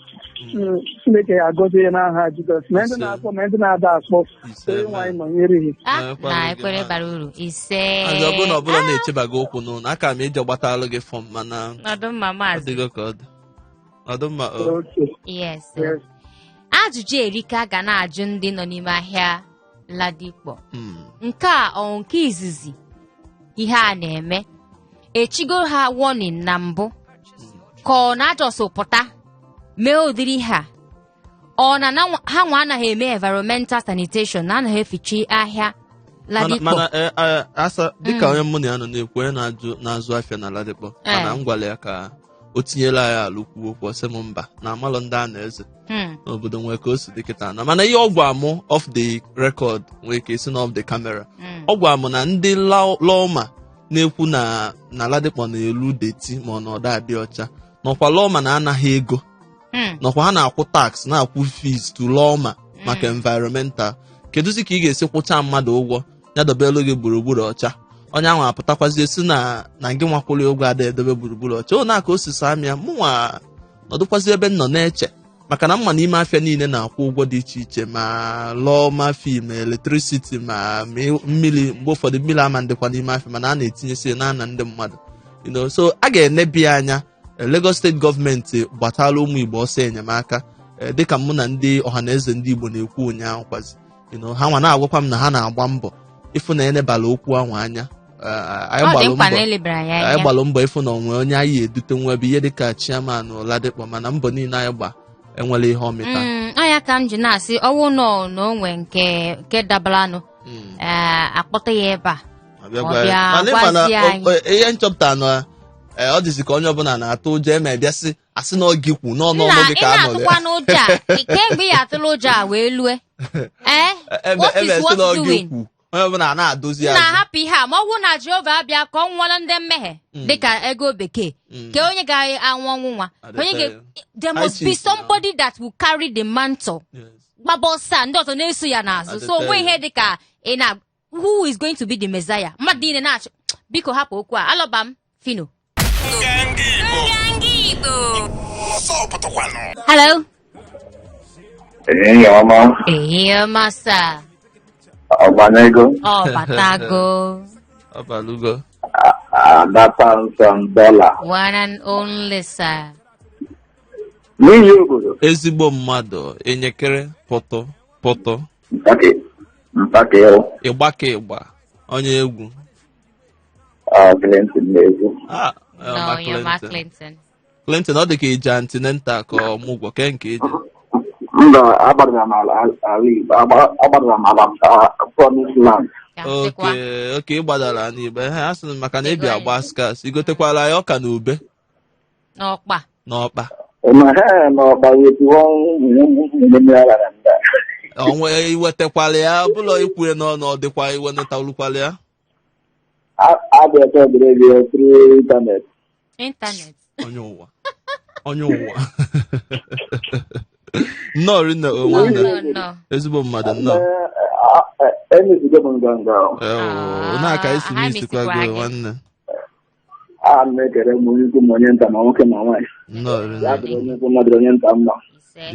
Chineke ya agọzie ya n'aha Jizọs. Ma ndị na-akpọ ma ndị na-ada akpọ. Onye nwaanyị nọnyere ha. Na ekwere bara uru ise. Ọ bụrụ na ọ bụla na-echebago okwu n'ụlọ aka m ije gbatalụ gị fọm mana Ọdụmma maazị. ọ dịgo ka ọ dị. Ọdụmma Yes. Ajụjụ erika ga na-ajụ ndị nọ n'ime ahịa Ladipo. Nke a ọ nke izizi ihe a na-eme echigo ha warning na mbụ ka ọ na-ajọsọ pụta mee ụdịrị ha ọ na ha nwa anaghị eme environmental sanitation na anaghị efichi ahịa Ladipo. mana asa dịka onye mụ na ya nọ na-ekwu onye na-azụ afịa na Ladipo mana m gwara ya ka o tinyela ya ala ukwu okwu ọsị m mba na amalụ ndị a na-eze n'obodo nwee ka o si dị kịta na mana ihe ọgwụ amụ off the record nwee ka esi na off the camera ọgwụ amụ na ndị lọma na-ekwu na Ladipo na-elu deti ma ọ na ọda adị ọcha nọkwa lọma na anaghị ego nọkwa ha na-akwụ tax na-akwụ fees to lọma maka environmental kedụzi ka ị ga-esi kwụcha mmadụ ụgwọ ya dobelu gị gburugburu ọcha onye ahụ apụtakwazie si na gị nwakwụrụ ụgwọ ada edobe gburugburu ọcha na ka o si saa amịa mụnwa nọdụkwazi ebe m nọ na-eche maka na mma n'ime afịa niile na-akwụ ụgwọ dị iche iche ma lụọ ma fee ma electricity ma mmiri mgbe ụfọdụ mmiri ama ndịkwa n'ime afịa mana a na-etinyesi na ndị mmadụ so a ga-enebi anya Lagos steeti gọọmenti gbatala ụmụ Igbo ọsọ enyemaka dịka mụ na ndị ọhaneze ndị Igbo na-ekwu ụnyaahụ kwazi ha nwa na-agwakwa m na ha na-agba mbọ ịfụ na enebala okwu ahụ anya anyị gbalụ mbọ ịfụ na onwe onye anyị edute nwa ebe ihe dịka chairman Ladipo mana mbọ niile anyị gba enwere ihe ọmịta anya ka m ji na-asị ọwụ nọ na onwe nke dabaranụ akpọta ya ebe a ihe nchọpụta na ọ dịzi ka onye ọbụla na-atụ ụjọ eme bịasị asị na oge kwu n'ọnụ gị ka a nọrọ ya kemgbe ya atụla ụjọ a wee lue what is what doing onye ọbụla na-adozi na-ahapụ ihe a ma ọ bụrụ na Jehova abịa ka ọ nwụọla ndị mmehie dịka ego bekee ka onye ga-anwụ ọnwụ nwa there must be somebody that will carry the mantle gbaba ọsọ ndị ọzọ na-eso ya n'azụ so onwe ihe dịka who is going to be the Messiah mmadụ niile na-achọ biko hapụ okwu a alọba m Fino. Hello. Ọma sir. Ọbanego. Ọbatago. Ọbalugo. $1,000. One and only sir. N'ihi obodo. Ezigbo mmadụ enyekere pọtọ. Mpake. Ịgbaka ịgba onye egwu. Clinton na-egwu. No, you're Mark Clinton. Clinton ọ dị ka ije antinenta ka ọmụgwọ ke nke ije. Mba, agbadara m ala Igbo, agbadara m ala Promised Land. Oke ịgbadara n'Igbo ha sị maka na ebi agba skas igotekwala ya ọka na ube n'ọkpa n'ọkpa onwe iwetekwala ya bụlọ ikwue n'ọnụ ọ dịkwa iwenetalukwala ya Internet. Onye ụwa nnọọ rinne onwe ezigbo mmadụ nnọọ na-aka isi n'isikwa gị nwanne a na-ekere m onye ukwu ma onye nta ma nwoke ma nwaanyị onye ukwu mmadụ onye nta mma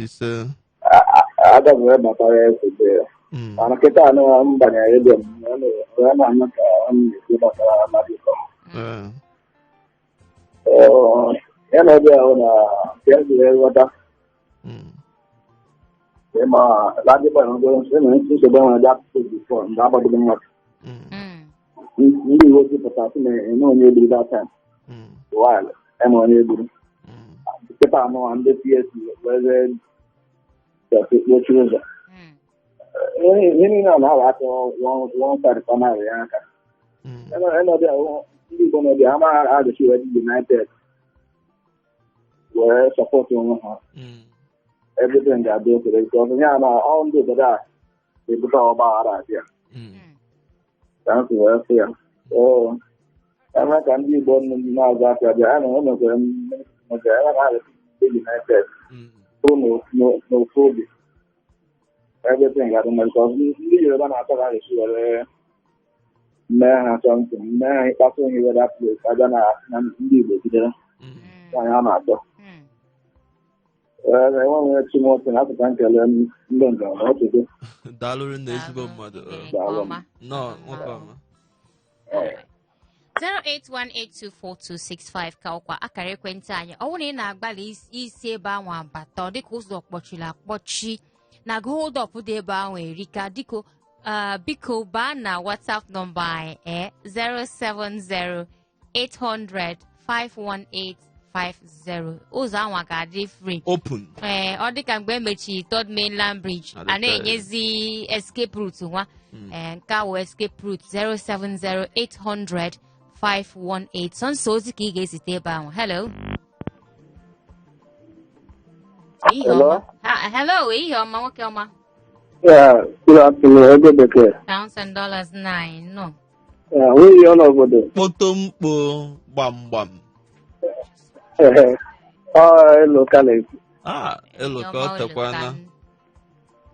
ise agabere batara ya esobe ya mana kịta anụ m banyere ebe m ya na-anụ ka ọ na-ekwu gbasara Ladipo ya na ọbịa ahụ na nke ezuru nghọta ma Ladipo nsogbu enwere apụtụ bifọ mgbe agbadobe mmadụ ndị uwe ojii pụtara sị na eme onye egburu data eme onye egburu kịta anụ ndị PSC were kpochiri ụzọ ihe niile a na-awa aka one-side panel ya aka ọbịa ndị Igbo n'ọbịa amaghị agụchi wee dị United wee sọpọtụ onwe ha everything ga-adị okere nke ọzọ ya na ọ ndị obodo a ga-ebute ọgba aghara abịa ka m si wee sị ya eme ka ndị Igbo na-azụ afịa bịa ya na o mekwere ebe na-agụchi United n'ofu obi everything ga-adị mma because ndị Yoruba na-atọ ka esi were mee ha something mee ha ịkpasu ihe weda place abịa na ndị Igbo jidere anyị a na-atọ enweghị chimote na-apụta nkele ndị njem na ọtụtụ daalụrụ na ezigbo mmadụ 081824265 ka ọkwa akara ekwentị anyị ọ bụrụ na ị na-agbalị isi ebe ahụ abata ọ dịka ụzọ kpọchiri akpọchi na hold up dị ebe ahụ erika biko baa na WhatsApp nọmba anyị 070-800-51850 ụzọ ahụ ga-adị free open ọ dịka mgbe emechiri Third Mainland Bridge a na-enyezi escape route nwa nke ahụ escape route 070-800-518 sọnsọ ozi ka ị ga-ezite ebe ahụ. Hello. Hello, ihe ọma nwoke ọma. Yeah, good afternoon, ego bekee. $1,000 no. Nwunye ọ n'obodo. Kpotomkpo gbamgbam. Elo ka na-ekwu. Elo ka ọ tekwana.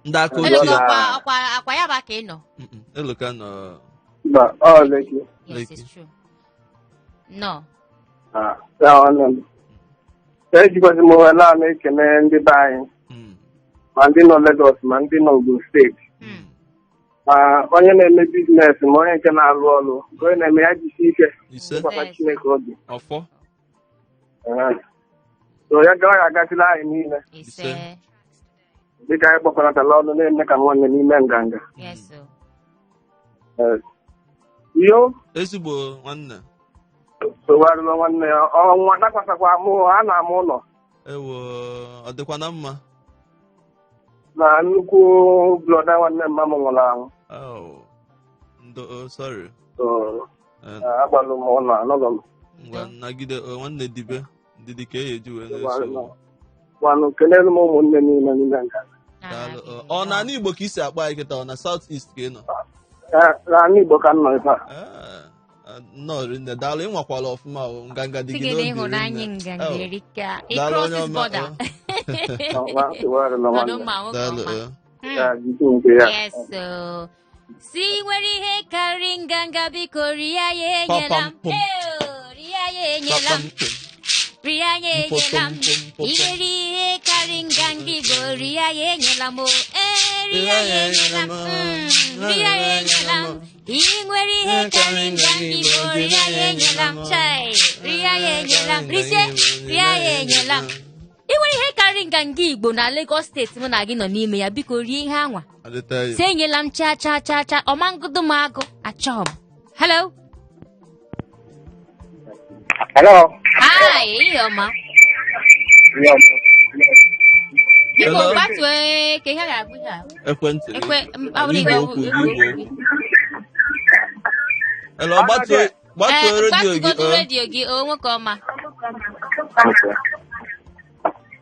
Ndị aka ochie. ochie. Akwa ya ba ka ị nọ. Elo ka nọ. Ba, Lekki. Yes, it's true. No. Ejikwazi m ohere a na-ekene ndị be anyị ma ndị nọ Lagos ma ndị nọ Ogun steeti ma onye na-eme biznes ma onye nke na-alụ ọrụ onye na-eme ya jisi ike gbasa Chineke obi so ya gara agasịla anyị niile dịka anyị kpọkọnatala ọnụ na-eme ka nwanne n'ime nganga yo ezigbo nwanne sogharịla nwanne ya ọnwa dakwasakwa amụ ha na-amụ ụlọ ewo ọ dịkwa na mma na nnukwu blọda nwanne mma m nwụrụ anwụ sorry agbalụ m ụlọ anọgọ m ngwa nagide nwanne dibe ndidi ka eji wee na-eso gwanụ kelere m ụmụnne niile niile nka ọ na ala Igbo ka isi akpa anyị kịta ọ na South East ka ị nọ n'ala Igbo ka m nọ ebe a nnọọ rinne daalụ ịnwakwala ọfụma nganga dị gị n'obi si nwere ihe karịrị nganga biko rie ya enyela m rie ya enyela m rie ya enyela m inyere ihe karịrị nganga Igbo rie ya enyela m rie ya enyela m rie ya enyela m ị nwere ihe karịrị nganga Igbo rie ya enyela m chai rie ya enyela m rie ya enyela m ị nwere ihe karịrị nganga Igbo na Lagos steeti mụ na gị nọ n'ime ya biko rie ihe anwa si enyela m cha cha cha cha ọmangodo m agụ achọ m. Hello. Hi, ihe ọma. Biko gbatụọ ka ihe ga-agụ ya. Ekwentị. Hello, gbatụọ redio gị o nwoke ọma.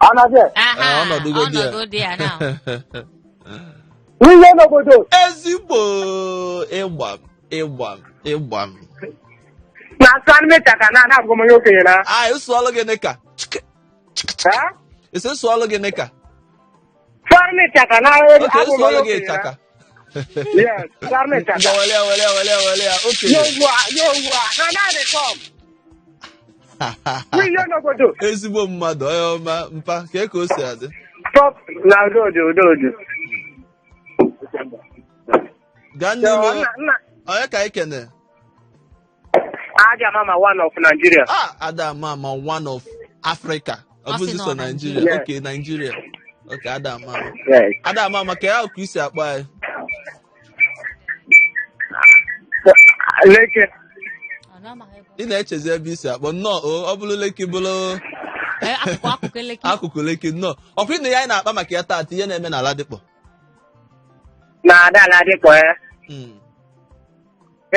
Ọnọdụ dị ya na. Nwunye n'obodo ezigbo ịgbam na-asụ anụ mechaka na-agụ m onye okenye na ịsụọlụ gị nịka isi sụọlụ gị nịka sụọlụ mechaka na ịsụọlụ gị ịchaka wele oke nwunye n'obodo ezigbo mmadụ onye ọma mpa ka o si adị na udo gaa n'ihu onye ka anyị kene Ada Mama one of Nigeria Ada Mama one of Africa ọ bụzi so Nigeria okay Nigeria okay Ada Mama ka ya ka isi akpọ anyị Leke ị na-echezi ebe isi akpọ nnọọ ọ bụrụ Leki bụrụ akụkụ Leki nnọọ ọkwa na ya anyị na-akpa maka ya taata ihe na-eme n'ala dịkpọ na ada ala dịkpọ ya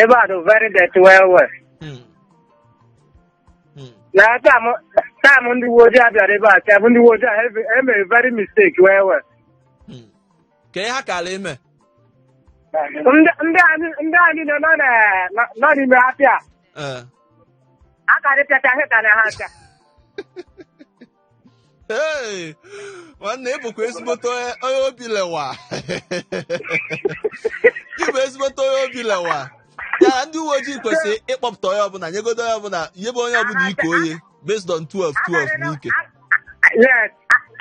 ebe a dị very dirty well na tam ndị uwe ojii abịara ebe a ka bụ ndị uwe ojii emere very mistake well ka ihe ha kara ime ndị anyị nọ n'ime apịa aka dị pịacha ihe ka na ha aka Hey, nwanne ịbụkwa ezigbote onye obi lewa. Ịbụ ezigbote onye obi lewa. Ya ndị uwe ojii kwesịrị ịkpọpụta onye ọbụla, nyegodo onye ọbụla, nyebe onye ọbụla ike onye based on 12 n'ike. Yes,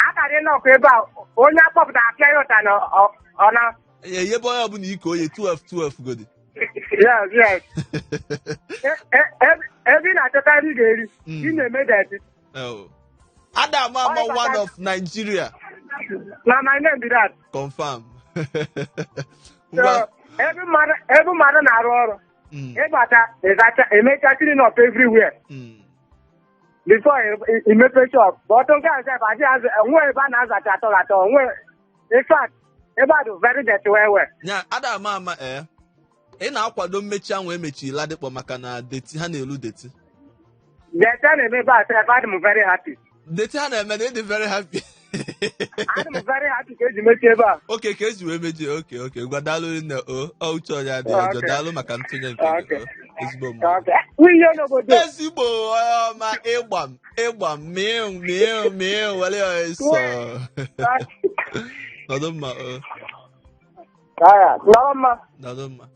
akarị nọkwa ebe a onye akpọpụta apịa ya ụta na ọna. Nyebe onye ọbụla ike onye 12 godi. Yes. Ebe na-achọta nri ga-eri, ị na-eme deti. Adam Ama, one of Nigeria. Na my name be that. Confirm. So, every mother na-arụ ọrụ. Ịbata, emecha clean up everywhere. Before you make a shop. But don't get yourself, I just, nwe ebe a na-azacha atọ. In fact, ebe a do very dirty well. Yeah, Adam Ama, ị na-akwado mmechi ahụ emechi Ladipo maka na deti ha na-elu deti. Deti ha na-eme ebe a sef, I'm very happy. Deti ha na-eme na ịdị very happy. I'm very happy ka eji mechie ebe a. Okay, ka eji wee mejie. Okay. Gwa daalụ nne uche onye adị ọjọọ. Daalụ maka ntụnye nke ezigbo mmadụ. Ezigbo ọma ịgbam mịụ wale ya eso. Nọdụ mma Nọdụ mma.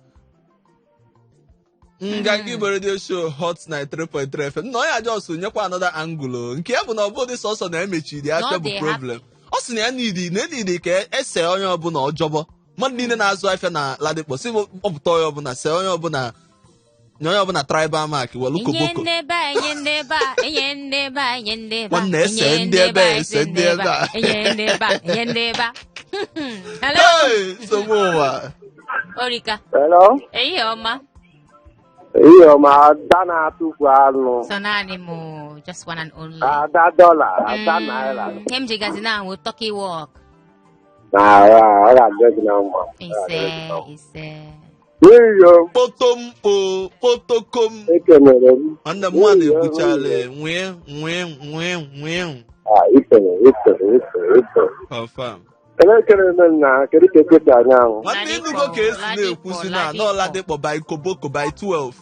Nganga Igbo Radio Show Hot 93.3 FM. Nọ ya just nyekwa another angle. Nke ya bụ na ọbụdị sọsọ na-emechiri aka bụ problem. Ọ sị na ya n'idi ka ese onye ọbụla ọjọbọ. Mmadụ niile na-azụ afịa na Ladipo si ọpụta onye ọbụla se onye ọbụla tribal mark welu koboko. Nwanne ese ndị ebe a. Hey, nsogbu ụwa. Orika. Hello. Ehihie ọma. Iyo ma ada na-atụfu anụ. So naanị mụ just one and only. Ada $1, ada naira. Kem jigazi na ahụ Turkey walk. Ọ ga-adị gị na mma. Ise. Iyo. Potokom. Ekenere m. Nwanne m nwa na-ekwuchale nwee. Ife. Confirm. Elekere m na kedu ka ekwesị anya ahụ. Nwanne ịnụgo ka esi na-ekwuzi na Ladipo by Koboko by 12.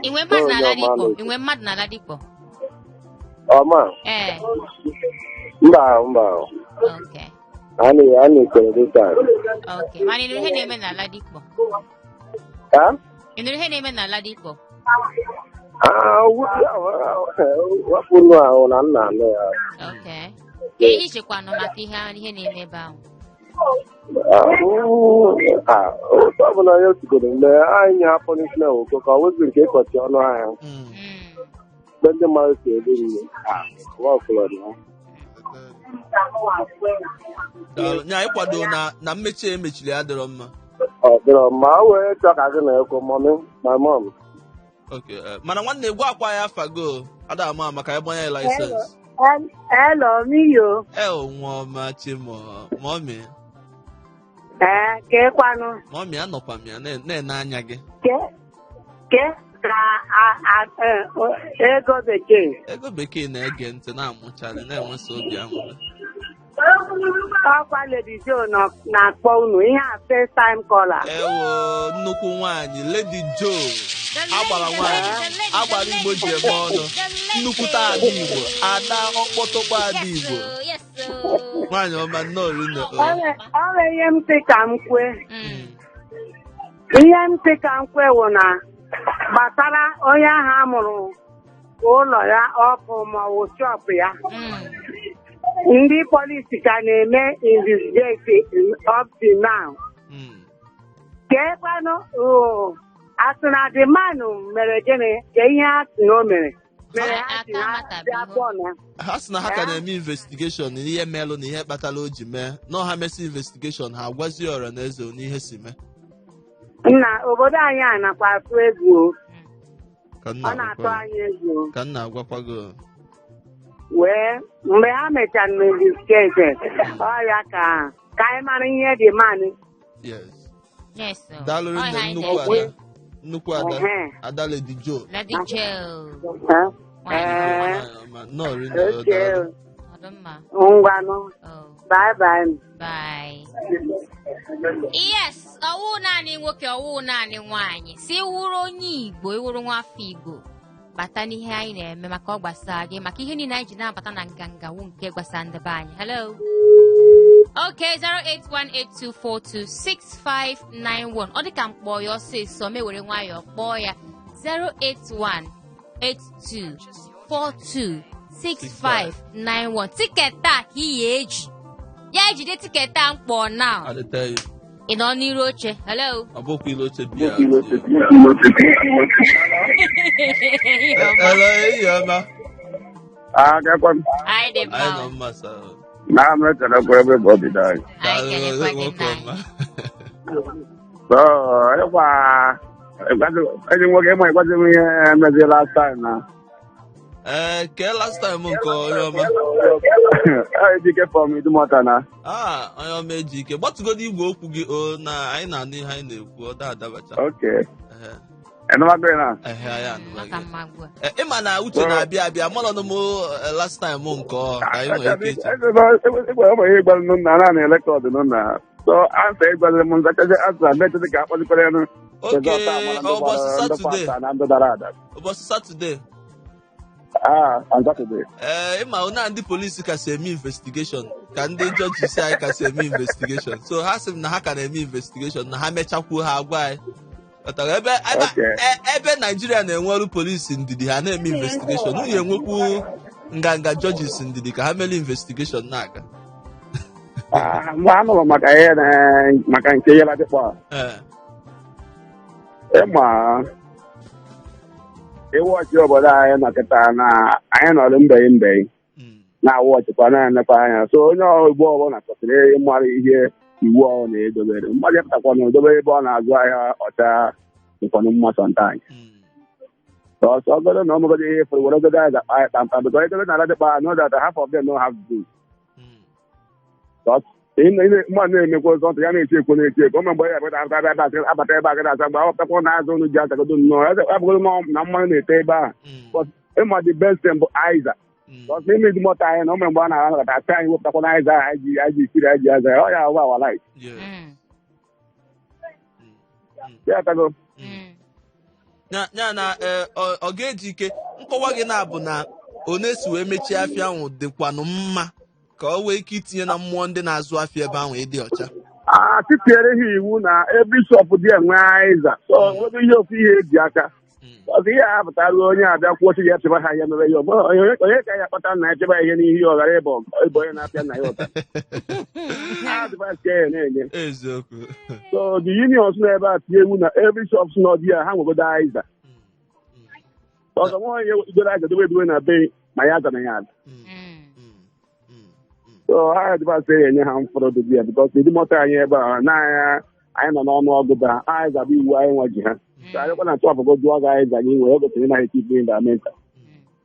Inwe mmadụ na Ladipo. Ọma. Mba. Okay. Anyị kwere dị taa. Okay. Mana ịnụrụ ihe na-eme na Ladipo. Ịnụrụ ihe na-eme na Ladipo. Wapụrụ ahụ na nna anụ ya. Okay. Ka ihe ichekwa nọ maka ihe na-eme ebe ahụ. Ọ bụ na onye sigoro mgbe anyị hapụ n'isi na nwoke ka ọ wezụrụ nke ịkọchi ọnụ ahịa. Mgbe ndị mmadụ si eri nri. Nya ịkwado na mmechi emechiri ya dịrọ mma. Ọ dịrọ mma, o wee chọọ ka gị na-ekwu my mom. Okay, mana nwanne gwa akwa ya afago Adam Ama maka ịgbanye license. Hello, Miyo. Nwa ọma Chimo, mommy. Ke kwanu. Mommy anọkwa m ya na-ene anya gị. Ke ego bekee. Ego bekee na-ege ntị na-amụcharị na-enwesa obi aṅụrị. Ọkwa Lady Joe na-akpọ unu ihe a first time caller. Nnukwu nwaanyị Lady Joe. Agbara Igbo ji eme ọnụ. Nnukwute ada Igbo, ada ọkpọtọkwa ada Igbo. Nwaanyị ọma nnọọ rinne. Ọ bụ ihe m sị ka m kwe. Ihe m sị ka m kwe wụ na gbasara onye ahụ a mụrụ ụlọ ya ọkụ ma ọ wụ shọpụ ya. Ndị polisi ka na-eme investigate up to now. Kekwanụ asị na the man mere gịnị ka ihe ha sị na o mere ha sị ha abụọ na. Ha sị na ha ka na-eme investigeshọn n'ihe melụ na ihe kpatara o ji mee na ha mesị investigeshọn ha agwazi ọra na eze n'ihe si mee. Nna obodo anyị a nakwa atụ egwu ọ na-atụ anyị egwu ka nna agwakwago wee mgbe ha mechara investigate ọ ya ka anyị mara ihe dị man. Yes. Daalụ nnukwu ada Lady Joe. Ngwanụ. Bye. Yes, ọwụ naanị nwoke ọwụ naanị nwaanyị si wụrụ onye Igbo iwụrụ nwafọ Igbo bata n'ihe anyị na-eme maka ọ gbasara gị maka ihe niile anyị ji na-abata na nganga wu nke gbasara ndị be anyị. Hello. Okay, 08182426591. Ọ dị ka mkpọ ya ọsịsọ mewere nwayọọ kpọọ ya 08182426591. Tiketi a ka ị ya eji. Ya ejide tiketi a mkpọ now. Ị nọ n'iru oche. Hello. Ọ bụkwa ilu oche bịa. Hello, Iyoma. Agakwa m. Anyị dị mma. Anyị nọ mma sa. Na m ekelekwa ebe bụ obi dị anyị. Anyị kelekwa gị nna anyị. So, enyi nwoke ịma ịgwazi m ihe emezi last time na. Ke last time nke onye ọma. Ejike from Idumota na. Onye ọma Ejike. Gbatụgodo igwe okwu gị na anyị na-anụ ihe anyị na-ekwu ọ da-adabacha. Okay. Enumagbe na. Ya Maka mmagbu. Ịma na Uche na-abịa abịa malọnụ m last time nke ọ ka anyị nwere ike iche. Ịgwa ihe ịgbalị nụ na naanị elekọdụ nụ na. So, ansa ịgbalị m nzachazi ansa mechezi ka akpọlikwere nụ. Ụbọchị Satọde. On Saturday. Ịma na ndị polisi kasị eme investigeshon ka ndị jọjisi anyị kasị eme investigeshon. So ha sị m na ha ka na-eme investigeshon na ha mechakwuo ha agwa anyị. Ebe Naijiria na-enweru polisi ndidi ha na-eme investigeshon, unu enwekwu nganga jọjis ndidi ka ha mere investigeshon na-aga. Mgbe anụrụ maka nke ya ladịkwa. Ịma ịwọchị obodo anyị nọkịta na anyị nọrọ mbeyi na-awọchịkwa na-enekwa anya. So onye Igbo ọbụla kwesịrị ịmara ihe iwu ọ na-edobere. Mmadụ pụtakwa na odobe ebe ọ na-azụ ahịa ọcha nkwanụ mma sọntaanyị. So ọgọdọ na ọmụgodo ihe fụrụ were ogodo anyị ga-akpa anyị kpamkpam because edobe na aladịkpa know that half of them don't have goods. Mmadụ na-emekwa ọzọ ntụ ya na-eche ekwo mgbe ya abata ebe a gada asa mgbe awapụtakwa na azụ unu ji azagodo nnọọ abụgodo na mmanụ na-ete ebe a ịma the best thing bụ aiza n'ime Idumota anyị na ụmụ mgbe a na-anakọta asa anyị wepụtakwa na aiza anyị ji isiri anyị ji aza ya ọ ya ahụ awa light ya tago ya na ọ ga-eji ike nkọwa gị na-abụ na onye si wee mechie afịa ahụ dịkwanụ mma ka ọ nwee ike itinye na mmụọ ndị na-azụ afịa ebe ahụ ịdị ọcha. Titiere ha iwu na bishọp dị enwe aiza so nwebe ihe ofu ihe eji aka ọzọ ihe a pụtara onye abịa kwụochi ya chebe ha ya mere ya onye ka ya kpata na echebe ihe n'ihe ọ ghara ịbụ onye na-apịa na ya ụta advice ya na-enye eziokwu. So the unions na ebe a tinye iwu na bishọp nọ di ya ha nwegodo aiza ọzọ nwa onye idoro aiza dobe na be ma ya aza na ya aza. So ha advice ya enye ha mfọrọ dobe ya because Idumota anyị ebe a n'anya anyị nọ n'ọnụ ọgụgụ ha anyị ga-abụ iwu anyị nwa ji ha anyịkwa na ntụapụgo jụọ gị anyị zanye wee gotere na eti ibu ndamenta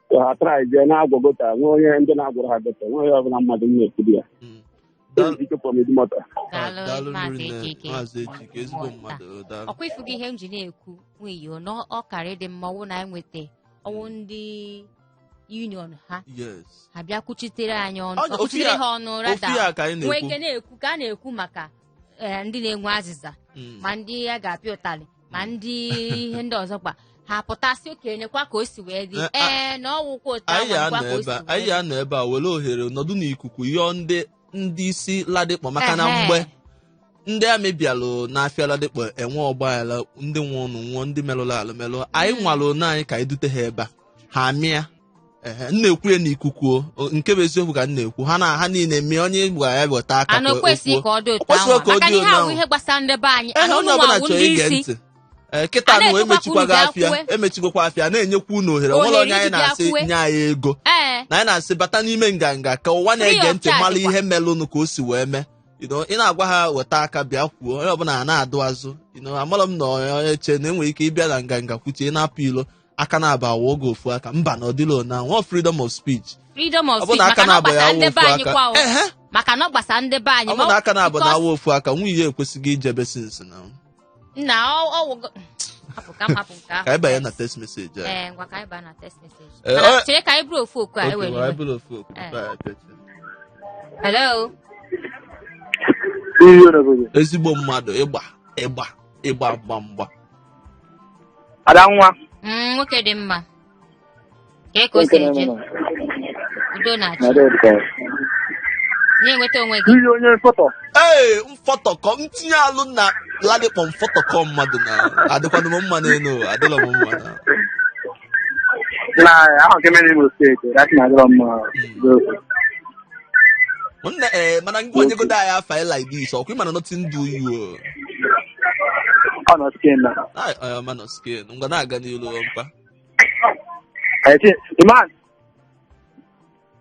so ha tara jee na-agwagota nwee onye ndị na-agwara ha gota nwee onye ọbụla mmadụ na-ekwuru ya ọkwa ifugo ihe m ji na-ekwu nweyo na ọ karị dị mma ọwụ na anyị nweta ọwụ ndị union ha ha bịa kwuchitere anyị ọnụ ọkwuchitere ha ọnụ rada nwee ike na-ekwu ka a na-ekwu maka ndị na-enwe azịza ma ndị ya ga-apịa ụtalị ma ndị ihe ndị ọzọ kwa ha pụtasị okenyekwa ka o si wee dị na ọwụkwa otu anyị ya nọ ebe a were ohere nọdụ n'ikuku yọọ ndị isi ladịkpọ maka na mgbe ndị amebialụ n'afịa ladịkpọ enwe ọgbaghara ndị nwe ọnụ nwụọ ndị merụrụ alụ merụ anyị nwalụ na anyị ka anyị dute ha ebe a ha mịa na-ekwu ya n'ikuku nke bụ eziokwu ka m na-ekwu ha niile mee onye gwara ya weta aka ka kwesịrị ka ọ dị otu ahụ ihe gbasara ndị be anyị onye ọbụla chọrọ ige ntị kịta nụ emechigokwa afịa na-enyekwa unu ohere onwere onye anyị na-asị nye anyị ego na anyị na-asị bata n'ime nganga ka ụwa na-ege ntị mara ihe melụnụ ka o si wee mee ị na-agwa ha weta aka bịa kwuo onye ọbụla na-adụ azụ amara m na onye che na enwere ike ịbịa na nganga kwuchie na-apụ ilo aka na-aba awa oge ofu aka mba na ọdịlo na nwa freedom of speech maka na ọ gbasara ndị be anyị maka na ọ gbasara ndị be anyị ọ bụ na aka na-abụ na awa ofu aka nwunye ya ekwesịghị ijebe sinsi na ka anyị banye na text message chere ka anyị bụrụ ofu okwu a hello ezigbo mmadụ ịgba mgba ada nwa nwoke dị mma Eko seje. Udo na-achị. Nye nweta onwe gị. Ihe onye mfọtọ. Ee, mfọtọkọ ntinye alụ na Ladikpo mfọtọkọ mmadụ na adịkwanụ m mma n'elu adịla m mma na. Na ahụ nke mere Imo steeti, that's na adịrọ mma. Mana ngwa onye godo anyị afa like this, ọkwa ịma na nothing do you. Ọ nọ skin na. Ay, man of skin. Ngwa na-aga n'ilu mpa. Iman.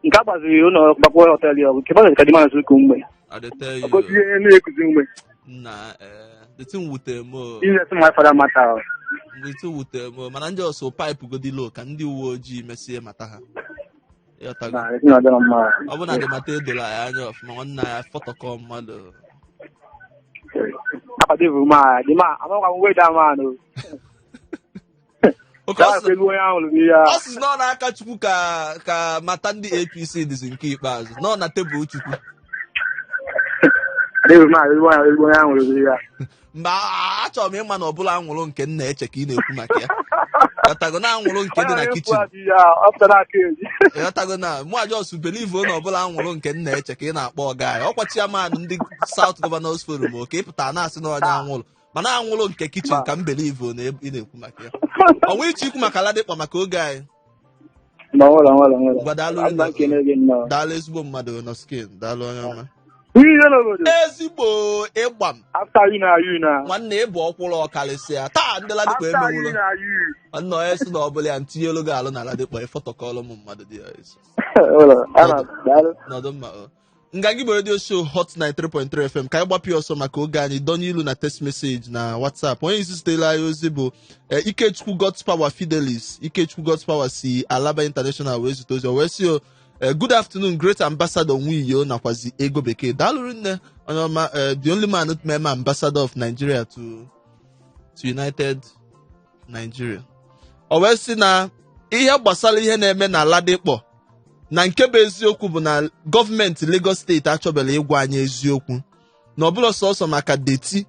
Nke agbaziri ụlọ gbapụ hotel ya ọ bụ nke gbaziri ka dị mana sụkụ mgbe. I tell you. Ọ bụ ihe na-ekuzi mgbe. Nah, the thing with them more. Business my father matter. The thing with them more. Mana ndị ọsọ pipe go dị low ka ndị uwe ojii mesie mata ha. Nah, it's not that mma. Ọ bụ na dị mata edola ya anya ọfụma nwanne ya fọtọkọ mmadụ. Apa dị ma, dị ma, amaka m weda man o. Ọ sị na ọ na-aka Chukwu ka mata ndị APC dịzi nke ikpeazụ nọ na tebụl Chukwu. Mba achọrọ m ịma na ọbụla anwụrụ nke m na-eche ka ị na-ekwu maka ya. Yọtago na anwụrụ nke dị na kichin. Yọtago na mụ ajọs believe na ọbụla anwụrụ nke m na-eche ka ị na-akpọ ọga ya. Ọkwa chairman ndị South Governors Forum oke ịpụta na-asị na onye anwụrụ. Mana anwụrụ nke kichin ka m believe na ị na-ekwu maka ya. Ọ nwee iche ikwu maka Ladikpo maka oge anyị. Daalụ ezigbo mmadụ nọ skin. Daalụ onye ọma. Ezigbo ịgba m. Nwanne ịbụ ọkwụrụ ọkarịsịa. Taa ndị Ladikpo emenwụrụ. Nwanne onye si na ọbụla ya ntinye elu ga-alụ na Ladikpo ịfọtọkọrọ m mmadụ dị ya esi. Nọdụ mma. Nga gị bụ radio show Hot 93.3 FM ka anyị gbapụ ọsọ maka oge anyị donye ilu na text message na WhatsApp. Onye isi sitela anyị ozi bụ Ikechukwu God's Power Fidelis. Ikechukwu God's Power si Alaba International wee zute ozi. Wee si good afternoon great ambassador Nwiyo nakwazi ego bekee. Daalụ nne onye ọma the only man member ambassador of Nigeria to United Nigeria. O wee si na ihe gbasara ihe na-eme na Ladikpo na nke bụ eziokwu bụ na gọọmenti Lagos steeti achọbela ịgwa anyị eziokwu na ọbụla sọsọ maka deti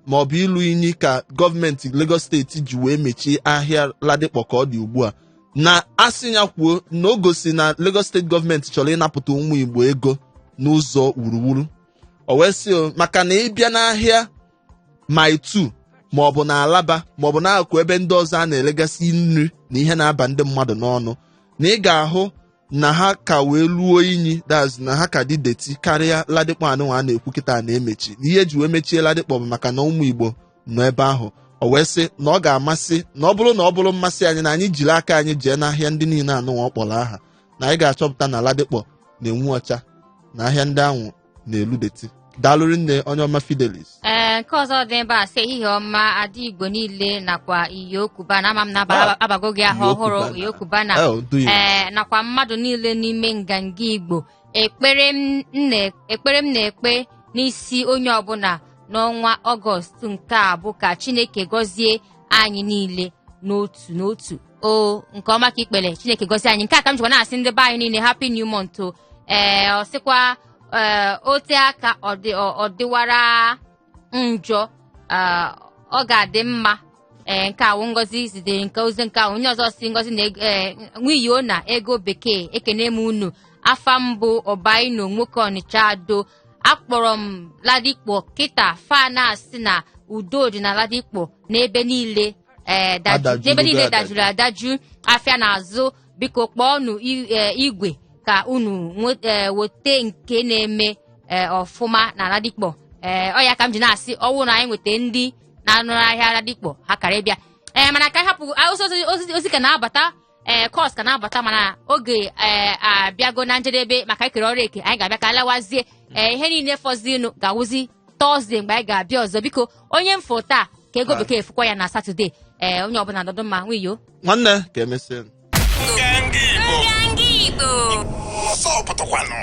ma ọ bụ ilu inyi ka gọọmenti Lagos steeti ji wee mechie ahịa Ladikpo ka ọ dị ugbu a na asị ya kwuo na o gosi na Lagos steeti gọọmenti chọrọ ịnapụta ụmụ Igbo ego n'ụzọ wuruwuru. O wee sị maka na ịbịa n'ahịa Mile 2 ma ọ bụ na Alaba ma ọ bụ n'akụkụ ebe ndị ọzọ a na-elegasị nri na ihe na-aba ndị mmadụ n'ọnụ na ị ga-ahụ na ha ka wee luo inyi daz na ha ka dị deti karịa Ladikpo anụnwa a na-ekwu kịta na-emechi n'ihe ji wee mechie Ladikpo bụ maka na ụmụ Igbo nọ ebe ahụ. O wee sị na ọ ga-amasị na ọ bụrụ mmasị anyị na anyị jiri aka anyị jee n'ahịa ndị niile anụnwa ọ kpọrọ aha na anyị ga-achọpụta na Ladikpo na-enwu ọcha na ahịa ndị ahụ na-elu deti. Daalụ nne onye ọma Fidelis. Nke ọzọ dị ebe a sị ehihie ọma adị Igbo niile nakwa Iyokuba na ama m na abago gị ahụ ọhụrụ Iyokuba na nakwa mmadụ niile n'ime nganga Igbo ekpere m na-ekpe n'isi onye ọbụla n'ọnwa Ọgọst nke a bụ ka Chineke gọzie anyị niile n'otu o nke ọma ka ikpere Chineke gọzie anyị nke a ka m jikwa na-asị ndị be anyị niile happy new month ọ sịkwa ote aka ọ dịwara njọ ọ ga-adị mma nke awụ Ngozi zitere nke ozi nke ahụ onye ọzọ si Ngozi na Nwiyo na ego bekee ekene m unu afa mbụ Ọbaino nwoke Ọnịcha Ado akpọrọ m Ladikpo kịta fana asị na udo dị na Ladikpo n'ebe niile dajuru adaju afịa n'azụ biko kpọọnụ igwe ka unu wete nke na-eme ọfụma na Ladikpo ọ ya ka m ji na-asị ọwụ na anyị nweta ndị na-anụ ahịa Ladikpo ha kara ịbịa mana ka hapụ ozi ka na-abata kọs ka na-abata mana oge abịago na njedebe maka ikere ọrụ eke anyị ga-abịa ka alawazie ihe niile fọzinụ ga-awụzi Tọzdee mgbe anyị ga-abịa ọzọ biko onye mfụ taa ka ego bekee fụkwa ya na Satọde onye ọbụla nọdụ mma Nwiyo nwanne ka emesịa Nganga Igbo